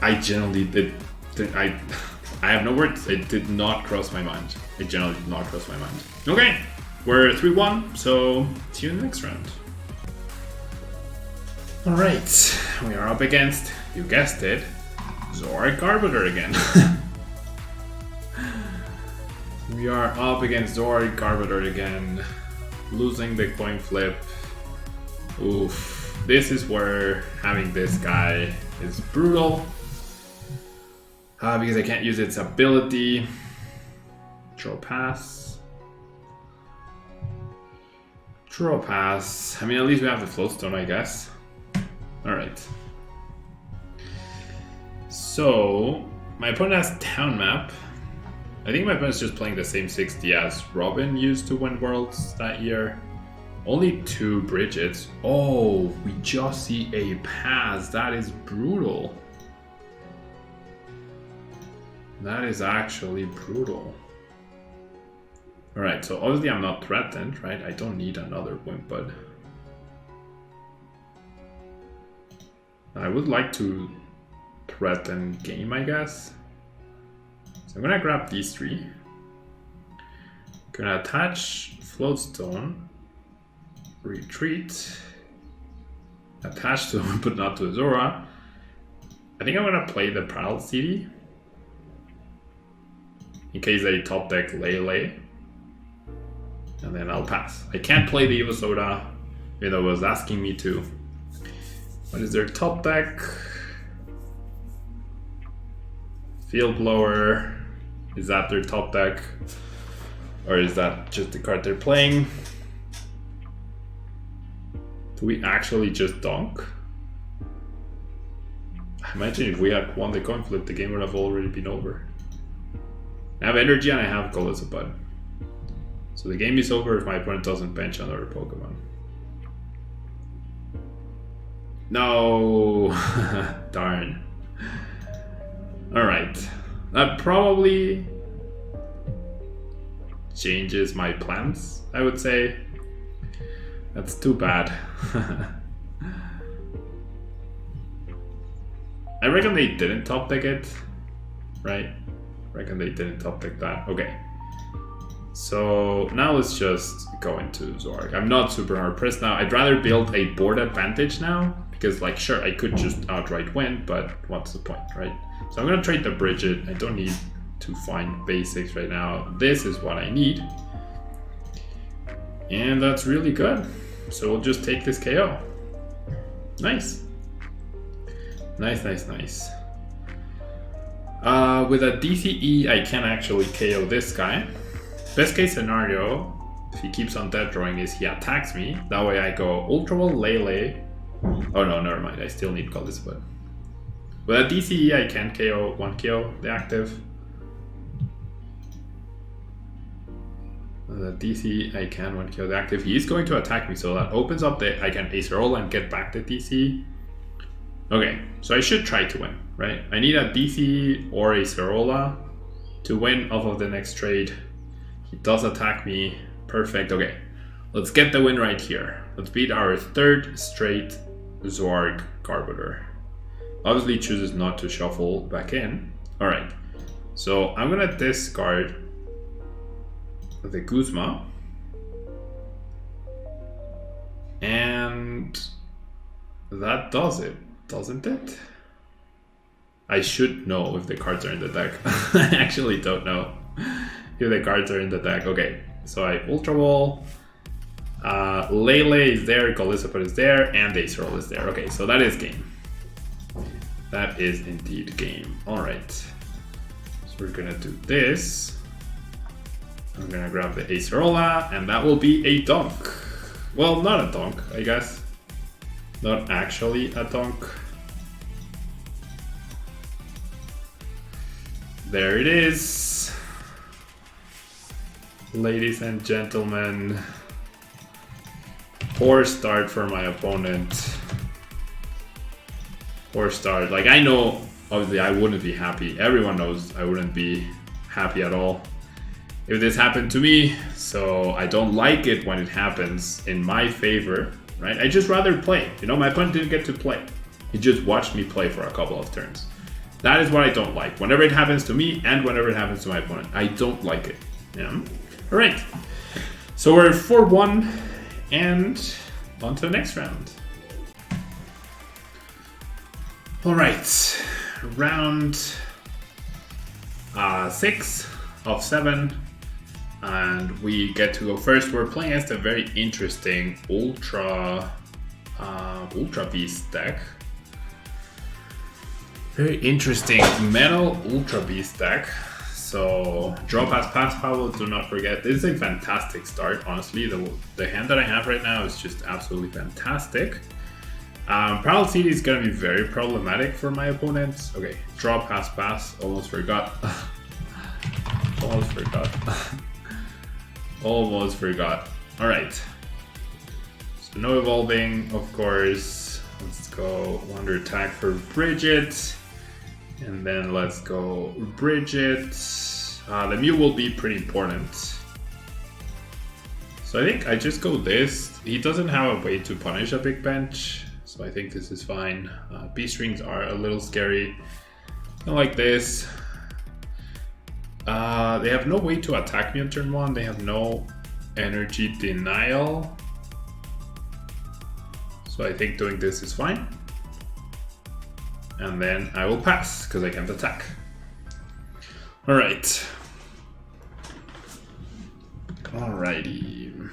I genuinely did. I have no words. It did not cross my mind. It generally did not cross my mind. Okay, we're 3-1, so see you in the next round. Alright, we are up against, you guessed it, Zoric Arbiter again. We are up against Zoric Arbiter again, losing the coin flip. Oof, this is where having this guy is brutal. Because I can't use its ability. Draw pass. Draw pass. I mean, at least we have the floatstone, I guess. Alright. So, my opponent has town map. I think my opponent's just playing the same 60 as Robin used to win Worlds that year. Only 2 Bridgets. Oh, we just see a pass. That is brutal. That is actually brutal. Alright, so obviously I'm not threatened, right? I don't need another Wimpod. I would like to threaten game, I guess. So I'm gonna grab these 3. Gonna attach Floatstone. Retreat. attached to but not to Zora. I think I'm gonna play the Pral CD in case they top deck Lele, and then I'll pass. I can't play the Evo Soda, even though it was asking me to. What is their top deck? Field Blower. Is that their top deck? Or is that just the card they're playing? Do we actually just donk? Imagine if we had won the coin flip, the game would have already been over. I have energy and I have Golisopod. So the game is over if my opponent doesn't bench another Pokemon. No! Darn. Alright. That probably changes my plans, I would say. That's too bad. I reckon they didn't top deck it, right? I reckon they didn't top deck that. Okay. So now let's just go into Zorg. I'm not super hard pressed now. I'd rather build a board advantage now because, like, sure, I could just outright win, but what's the point, right? So I'm gonna trade the Bridget. I don't need to find basics right now. This is what I need. And that's really good. So we'll just take this KO. Nice. Nice, nice, nice. With a DCE, I can actually KO this guy. Best case scenario, if he keeps on dead drawing, is he attacks me. That way I go Ultra Ball, Lele. Oh no, never mind. I still need Golisopod. With a DCE, I can KO 1 KO the active. The DC, I can 1 KO the active. He is going to attack me, so that opens up the I can Ace Roll and get back the DC. Okay, so I should try to win, right? I need a DC or a Cerola to win off of the next trade. He does attack me. Perfect. Okay, let's get the win right here. Let's beat our 3rd straight Zorg Garbodor. Obviously chooses not to shuffle back in. All right, so I'm gonna discard the Guzma. And that does it. Doesn't it? I should know if the cards are in the deck. I actually don't know if the cards are in the deck. Okay, so I Ultra Ball. Lele is there, Golisopod is there, and Ace Roll is there. Okay, so that is game. That is indeed game. Alright. So we're gonna do this. I'm gonna grab the Ace Rolla, and that will be a donk. Well, not a donk, I guess. Not actually a donk. There it is. Ladies and gentlemen. Poor start for my opponent. Poor start. Like, I know, obviously, I wouldn't be happy. Everyone knows I wouldn't be happy at all if this happened to me. So I don't like it when it happens in my favor. Right? I just rather play. You know, my opponent didn't get to play. He just watched me play for a couple of turns. That is what I don't like. Whenever it happens to me and whenever it happens to my opponent, I don't like it. Yeah. All right. So we're 4-1 and on to the next round. All right. Round 6 of 7. And we get to go first. We're playing against a very interesting Ultra Beast deck. Very interesting Metal Ultra Beast deck. So draw, pass, power. Do not forget. This is a fantastic start. Honestly, the hand that I have right now is just absolutely fantastic. Prowl CD is gonna be very problematic for my opponents. Okay, draw, pass. Almost forgot. Almost forgot. Almost forgot. Alright. So no evolving, of course. Let's go Wonder Attack for Bridget. And then let's go Bridget. The Mew will be pretty important. So I think I just go this. He doesn't have a way to punish a big bench. So I think this is fine. B-strings are a little scary. Not like this. They have no way to attack me on turn 1. They have no energy denial. So I think doing this is fine. And then I will pass, because I can't attack. Alright. Alrighty.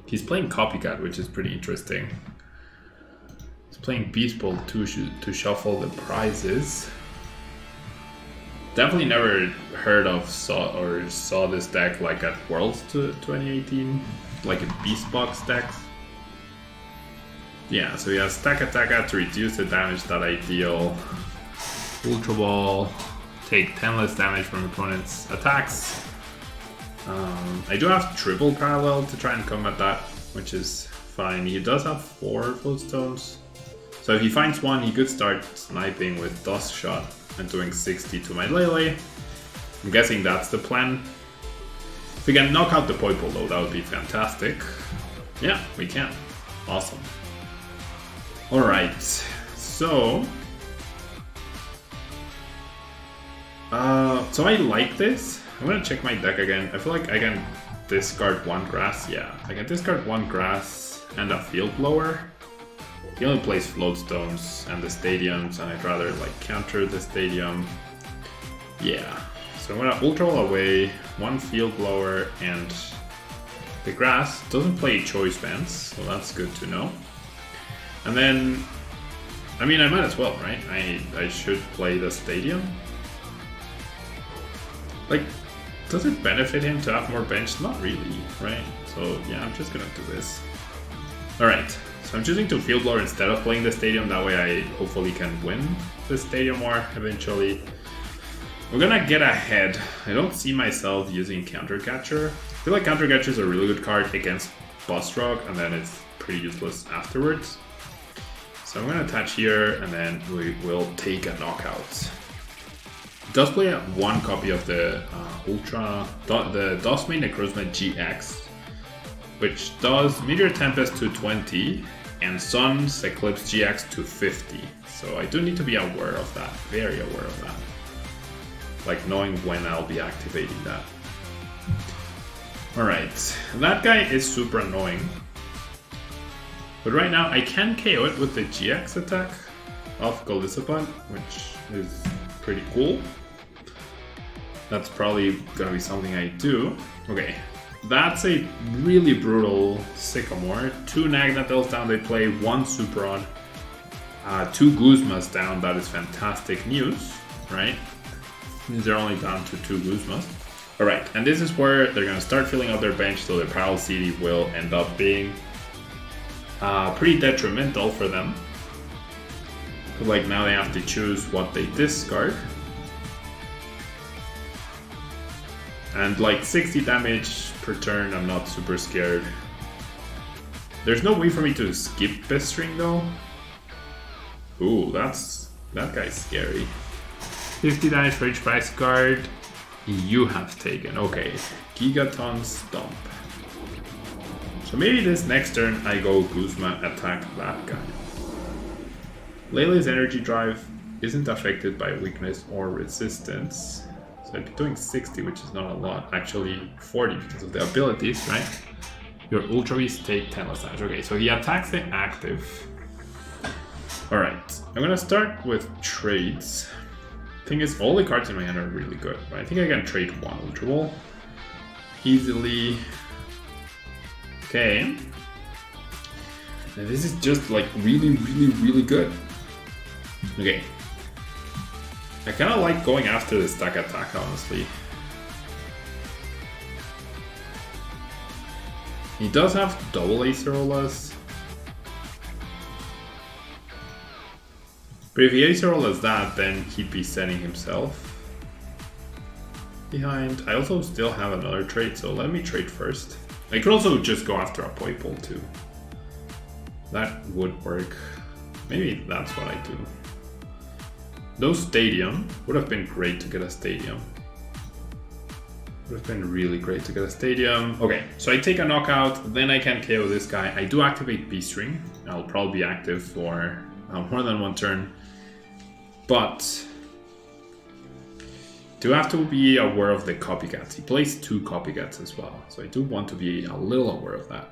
He's playing Copycat, which is pretty interesting. He's playing Beast Ball to shuffle the prizes. Definitely never heard of saw this deck like at Worlds 2018, like a Beast Box deck. Yeah, so he has Stack Attack to reduce the damage that I deal. Ultra Ball, take 10 less damage from opponent's attacks. I do have Triple Parallel to try and combat that, which is fine. He does have 4 Floatstones. So if he finds one, he could start sniping with Dust Shot and doing 60 to my Lele. I'm guessing that's the plan. If we can knock out the Poipole though, that would be fantastic. Yeah, we can. Awesome. Alright, so... so I like this. I'm gonna check my deck again. I feel like I can discard 1 grass. Yeah, I can discard 1 grass and a Field Blower. He only plays Floatstones and the Stadiums, and I'd rather like counter the Stadium. Yeah, so I'm gonna Ultra Ball away, 1 Field Blower, and the grass doesn't play Choice Bands, so that's good to know. And then, I mean, I might as well, right? I should play the Stadium. Like, does it benefit him to have more bench? Not really, right? So yeah, I'm just gonna do this. Alright, so I'm choosing to Field Blower instead of playing the Stadium, that way I hopefully can win the Stadium War eventually. We're gonna get ahead. I don't see myself using Counter Catcher. I feel like Counter Catcher is a really good card against Boss Rock, and then it's pretty useless afterwards. So I'm gonna attach here, and then we will take a knockout. It does play 1 copy of the the Dustmane Necrozma GX, which does Meteor Tempest to 20 and Sun's Eclipse GX to 50. So I do need to be aware of that, very aware of that. Like knowing when I'll be activating that. Alright, that guy is super annoying. But right now I can KO it with the GX attack of Golisopod, which is pretty cool. That's probably gonna be something I do. Okay, that's a really brutal Sycamore. 2 Nagnatels down, they play 1 Superod. 2 Guzmas down, that is fantastic news, right? Means they're only down to 2 Guzmas. Alright, and this is where they're gonna start filling out their bench, so their Parallel City will end up being pretty detrimental for them. Like now they have to choose what they discard. And like 60 damage per turn, I'm not super scared. There's no way for me to skip Bestring though. Ooh, that guy's scary. 50 damage for each prize card you have taken. Okay, Gigaton Stomp. So maybe this next turn I go Guzma attack that guy. Lele's Energy Drive isn't affected by weakness or resistance. So I'd be doing 60, which is not a lot. Actually 40 because of the abilities, right? Your Ultra Beasts take 10 less damage. Okay, so he attacks the active. Alright, I'm gonna start with trades. Thing is, all the cards in my hand are really good. But I think I can trade 1 Ultra Ball easily. Okay. And this is just like really, really, really good. Okay. I kind of like going after the stack attack, honestly. He does have double Acerolas. But if he Acerolas that, then he'd be setting himself behind. I also still have another trade, so let me trade first. I could also just go after a Poipole too. That would work. Maybe that's what I do. No Stadium. Would have been great to get a Stadium. Would have been really great to get a Stadium. Okay, so I take a knockout, then I can KO this guy. I do activate Beastring. I'll probably be active for more than 1 turn. But do have to be aware of the copycats. He plays 2 copycats as well. So I do want to be a little aware of that.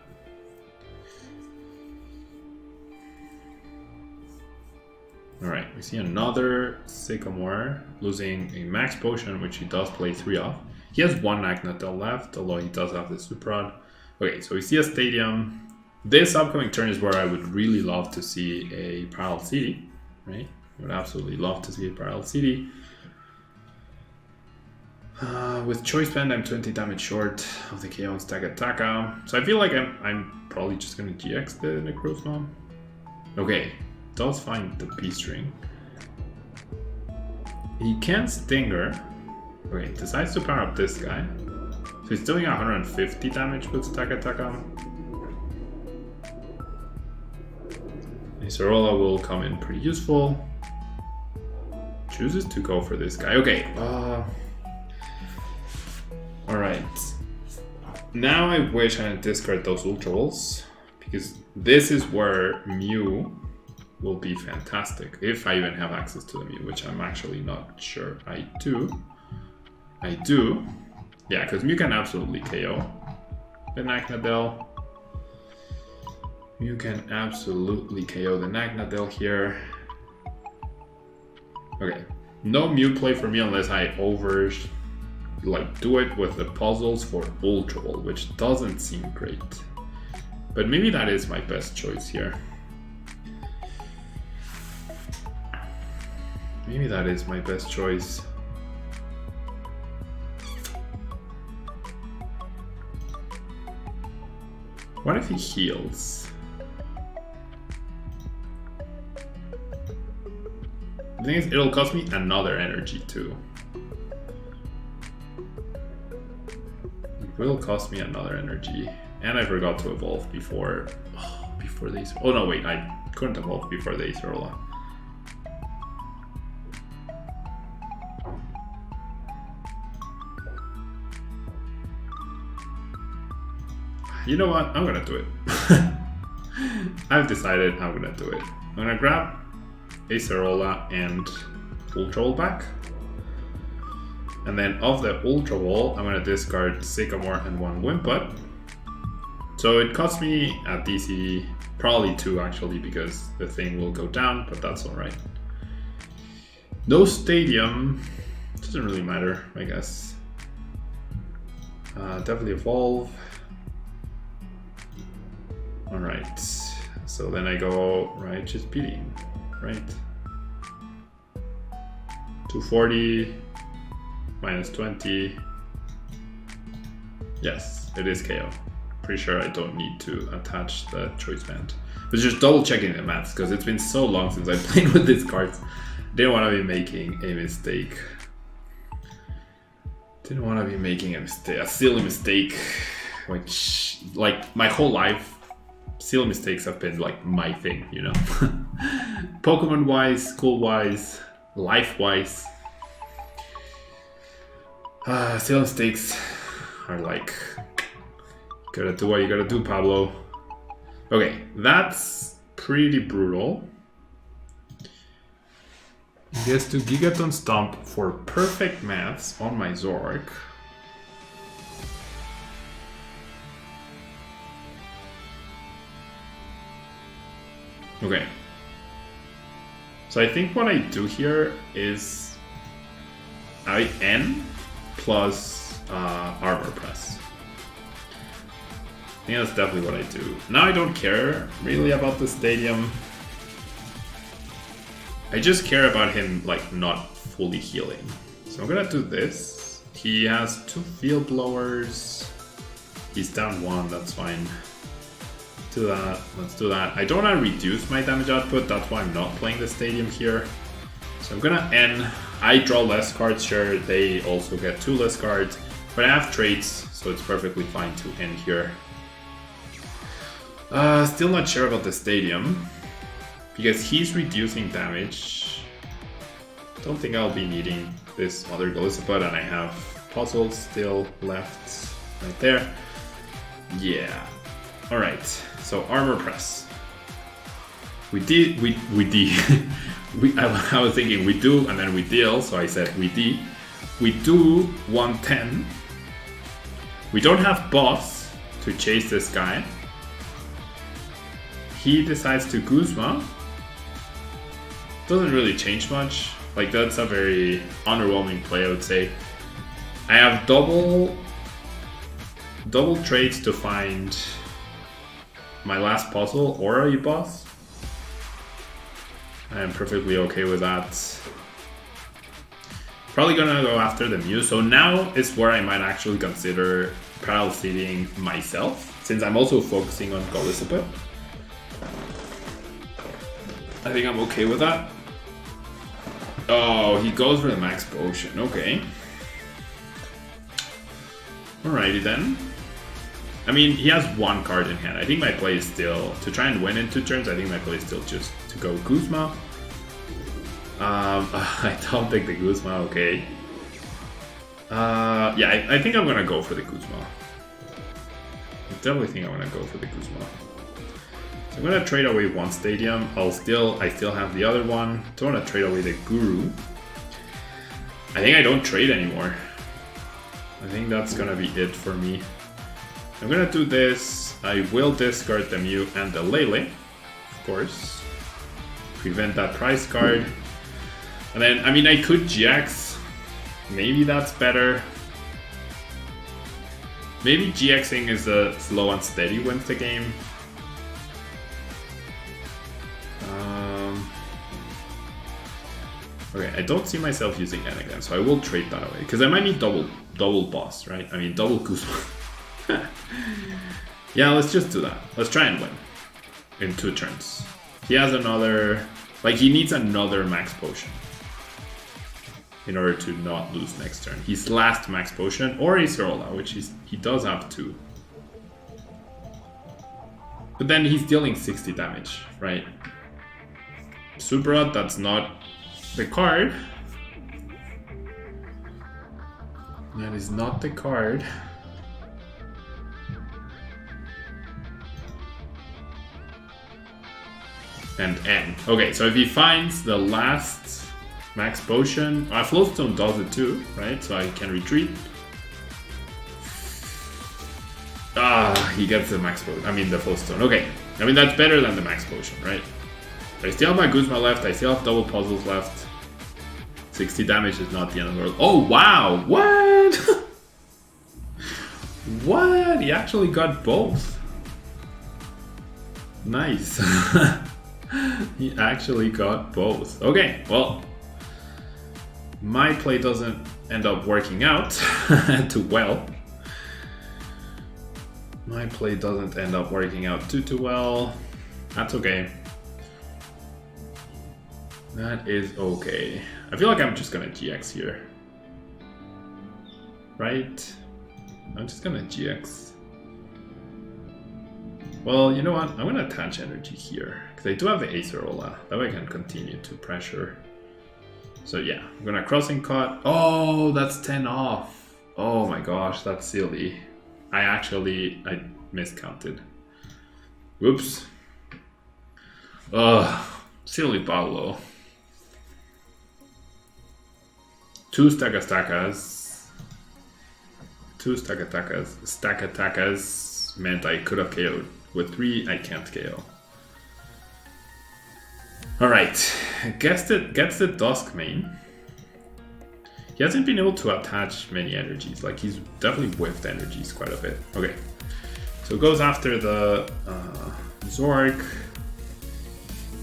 Alright, we see another Sycamore losing a max potion, which he does play 3 of. He has 1 Agnatel left, although he does have the Superrod. Okay, so we see a stadium. This upcoming turn is where I would really love to see a Parallel City, right? I would absolutely love to see a Parallel City. With Choice Band, I'm 20 damage short of the KO on Stack Attacka. So I feel like I'm probably just going to GX the Necrozma. Okay, does find the P-String. He can Stinger. Okay, decides to power up this guy. So he's doing 150 damage with Stack Attacka. Acerola will come in pretty useful. Chooses to go for this guy. Okay, alright. Now I wish I had discard those Ultra Balls, because this is where Mew will be fantastic. If I even have access to the Mew, which I'm actually not sure I do. I do. Yeah, because Mew can absolutely KO the Nagnadel. Mew can absolutely KO the Nagnadel here. Okay, no Mew play for me unless I do it with the puzzles for Ultra Ball, which doesn't seem great. But maybe that is my best choice here. Maybe that is my best choice. What if he heals? The thing is, it'll cost me another energy too. It will cost me another energy. And I forgot to evolve before the Acerola. Oh no, wait, I couldn't evolve before the Acerola. You know what? I'm gonna do it. I've decided I'm gonna do it. I'm gonna grab Acerola and Ultra Ball back. And then of the Ultra Ball, I'm gonna discard Sycamore and 1 Wimpod. So it costs me at DC probably 2 actually, because the thing will go down, but that's alright. No Stadium, doesn't really matter, I guess. Definitely evolve. Alright, so then I go Righteous Beating, right? 240 minus 20. Yes, it is KO. Pretty sure I don't need to attach the Choice Band. But just double checking the maths, because it's been so long since I played with these cards. Didn't want to be making a mistake. Didn't want to be making a mistake, a silly mistake, which, like, my whole life, silly mistakes have been like my thing, you know. Pokemon wise, school wise, life wise. Silly mistakes are like, you gotta do what you gotta do, Pablo. Okay, that's pretty brutal. Gets to Gigaton Stomp for perfect maths on my Zork. Okay, so I think what I do here is I N plus Armor Press. I think that's definitely what I do. Now I don't care really about the Stadium. I just care about him like not fully healing. So I'm gonna do this. He has 2 Field Blowers. He's down 1, that's fine. Let's do that. I don't want to reduce my damage output, that's why I'm not playing the Stadium here. So I'm gonna N. I draw less cards, sure, they also get 2 less cards, but I have traits, so it's perfectly fine to N here. Still not sure about the Stadium, because he's reducing damage. Don't think I'll be needing this other Golisopod, and I have puzzles still left right there. Yeah. Alright, so Armor Press. I was thinking we do and then we deal, so I said we do. We do 110. We don't have Boss to chase this guy. He decides to Guzma. doesn't really change much. Like, that's a very underwhelming play, I would say. I have double trades to find my last puzzle or a boss. I am perfectly okay with that. Probably gonna go after the Muse. So now is where I might actually consider parallel seeding myself, since I'm also focusing on Golisopet. I think I'm okay with that. Oh, he goes for the max potion. Okay. Alrighty then. I mean, he has one card in hand. I think my play is still, to try and win in 2 turns, I think my play is still just to go Guzma. I don't take the Guzma, okay. Yeah, I think I'm gonna go for the Guzma. I definitely think I'm gonna go for the Guzma. So I'm gonna trade away one stadium. I still have the other one. Don't wanna trade away the Guru. I think I don't trade anymore. I think that's gonna be it for me. I'm gonna do this. I will discard the Mew and the Lele, of course. Prevent that prize card. And then, I mean, I could GX. Maybe that's better. Maybe GXing is a slow and steady wins the game. Okay, I don't see myself using N again, so I will trade that away. Because I might need double boss, right? I mean, double Kuzma. Yeah, let's just do that. Let's try and win in 2 turns. He has another... Like, he needs another max potion in order to not lose next turn. His last max potion, or Acerola, which he does have 2. But then he's dealing 60 damage, right? Super Rod, that's not the card. That is not the card. And N. Okay, so if he finds the last max potion, Floatstone does it too, right? So I can retreat. He gets the max potion. I mean the Floatstone. Okay, I mean that's better than the max potion, right? But I still have my Guzma left. I still have double puzzles left. 60 damage is not the end of the world. Oh wow! What? What? He actually got both. Nice. He actually got both. Okay, well, my play doesn't end up working out too well. My play doesn't end up working out too well. That's okay. That is okay. I feel like I'm just gonna GX here. Right? I'm just gonna GX. Well, you know what? I'm gonna attach energy here. Because I do have the Acerola. That way I can continue to pressure. So yeah, I'm gonna crossing cut. Oh, that's 10 off. Oh my gosh, that's silly. I miscounted. Whoops. Ugh, silly Paulo. 2 stack-a-stackas. 2 stack-a-stackas meant I could have KO'd. With 3, I can't KO. Alright, gets the Dusk main. He hasn't been able to attach many energies, like he's definitely whiffed energies quite a bit. Okay, so it goes after the Zork.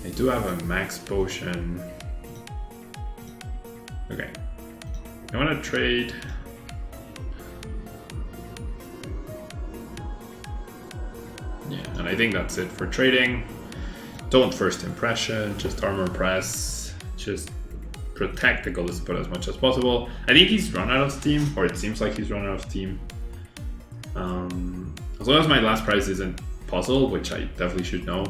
I do have a max potion. Okay, I want to trade. Yeah, and I think that's it for trading. Don't first impression, just armor press, just protect the Golisopet as much as possible. I think he's run out of steam, or it seems like he's run out of steam. As long as my last prize isn't puzzle, which I definitely should know.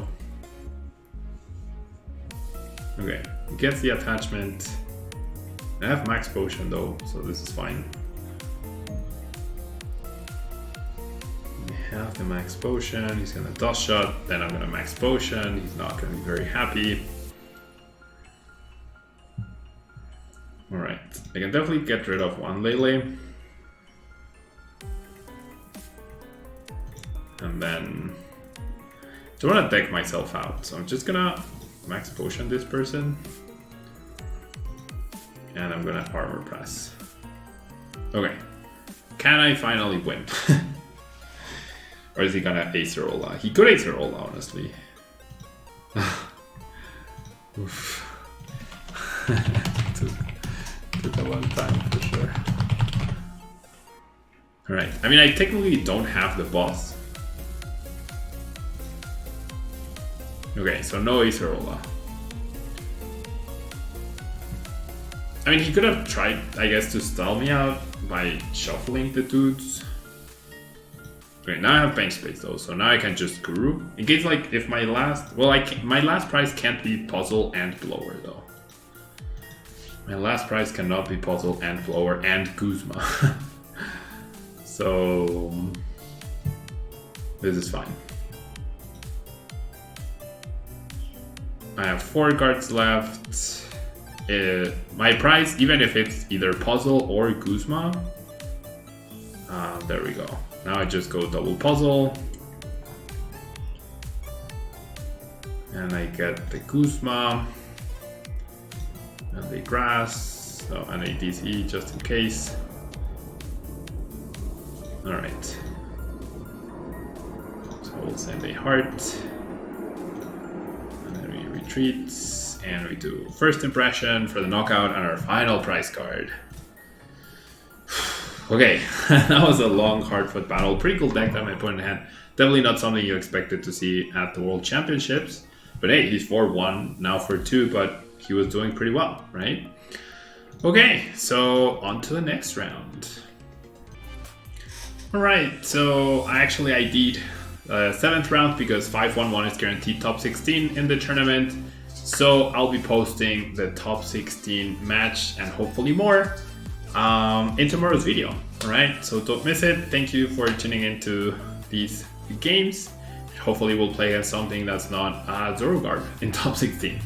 Okay, gets the attachment. I have max potion though, so this is fine. Have the max potion, he's gonna dust shot, then I'm gonna max potion, he's not gonna be very happy. Alright, I can definitely get rid of one Lele. And then I don't wanna deck myself out, so I'm just gonna max potion this person. And I'm gonna armor press. Okay. Can I finally win? Or is he gonna ace Arola? He could ace Arola, honestly. Oof. took a long time for sure. Alright, I mean I technically don't have the boss. Okay, so no ace Arola. I mean he could have tried, I guess, to stall me out by shuffling the dudes. Okay, now I have bank space though, so now I can just Guru. In case like if my last, well, my last prize can't be puzzle and blower though. My last prize cannot be puzzle and blower and Guzma. So this is fine. I have 4 cards left. My prize, even if it's either puzzle or Guzma, there we go. Now I just go double puzzle. And I get the Guzma. And the grass. So, and a DC just in case. Alright. So we'll send a heart. And then we retreat. And we do first impression for the knockout and our final prize card. Okay, that was a long, hard-fought battle. Pretty cool deck that my opponent had. Definitely not something you expected to see at the World Championships. But hey, he's 4-1, now 4-2, but he was doing pretty well, right? Okay, so on to the next round. Alright, so I ID'd 7th round because 5-1-1 is guaranteed top 16 in the tournament. So I'll be posting the top 16 match and hopefully more in tomorrow's video. Alright, so don't miss it. Thank you for tuning into these games. Hopefully we'll play against something that's not Zorogarb in top 16.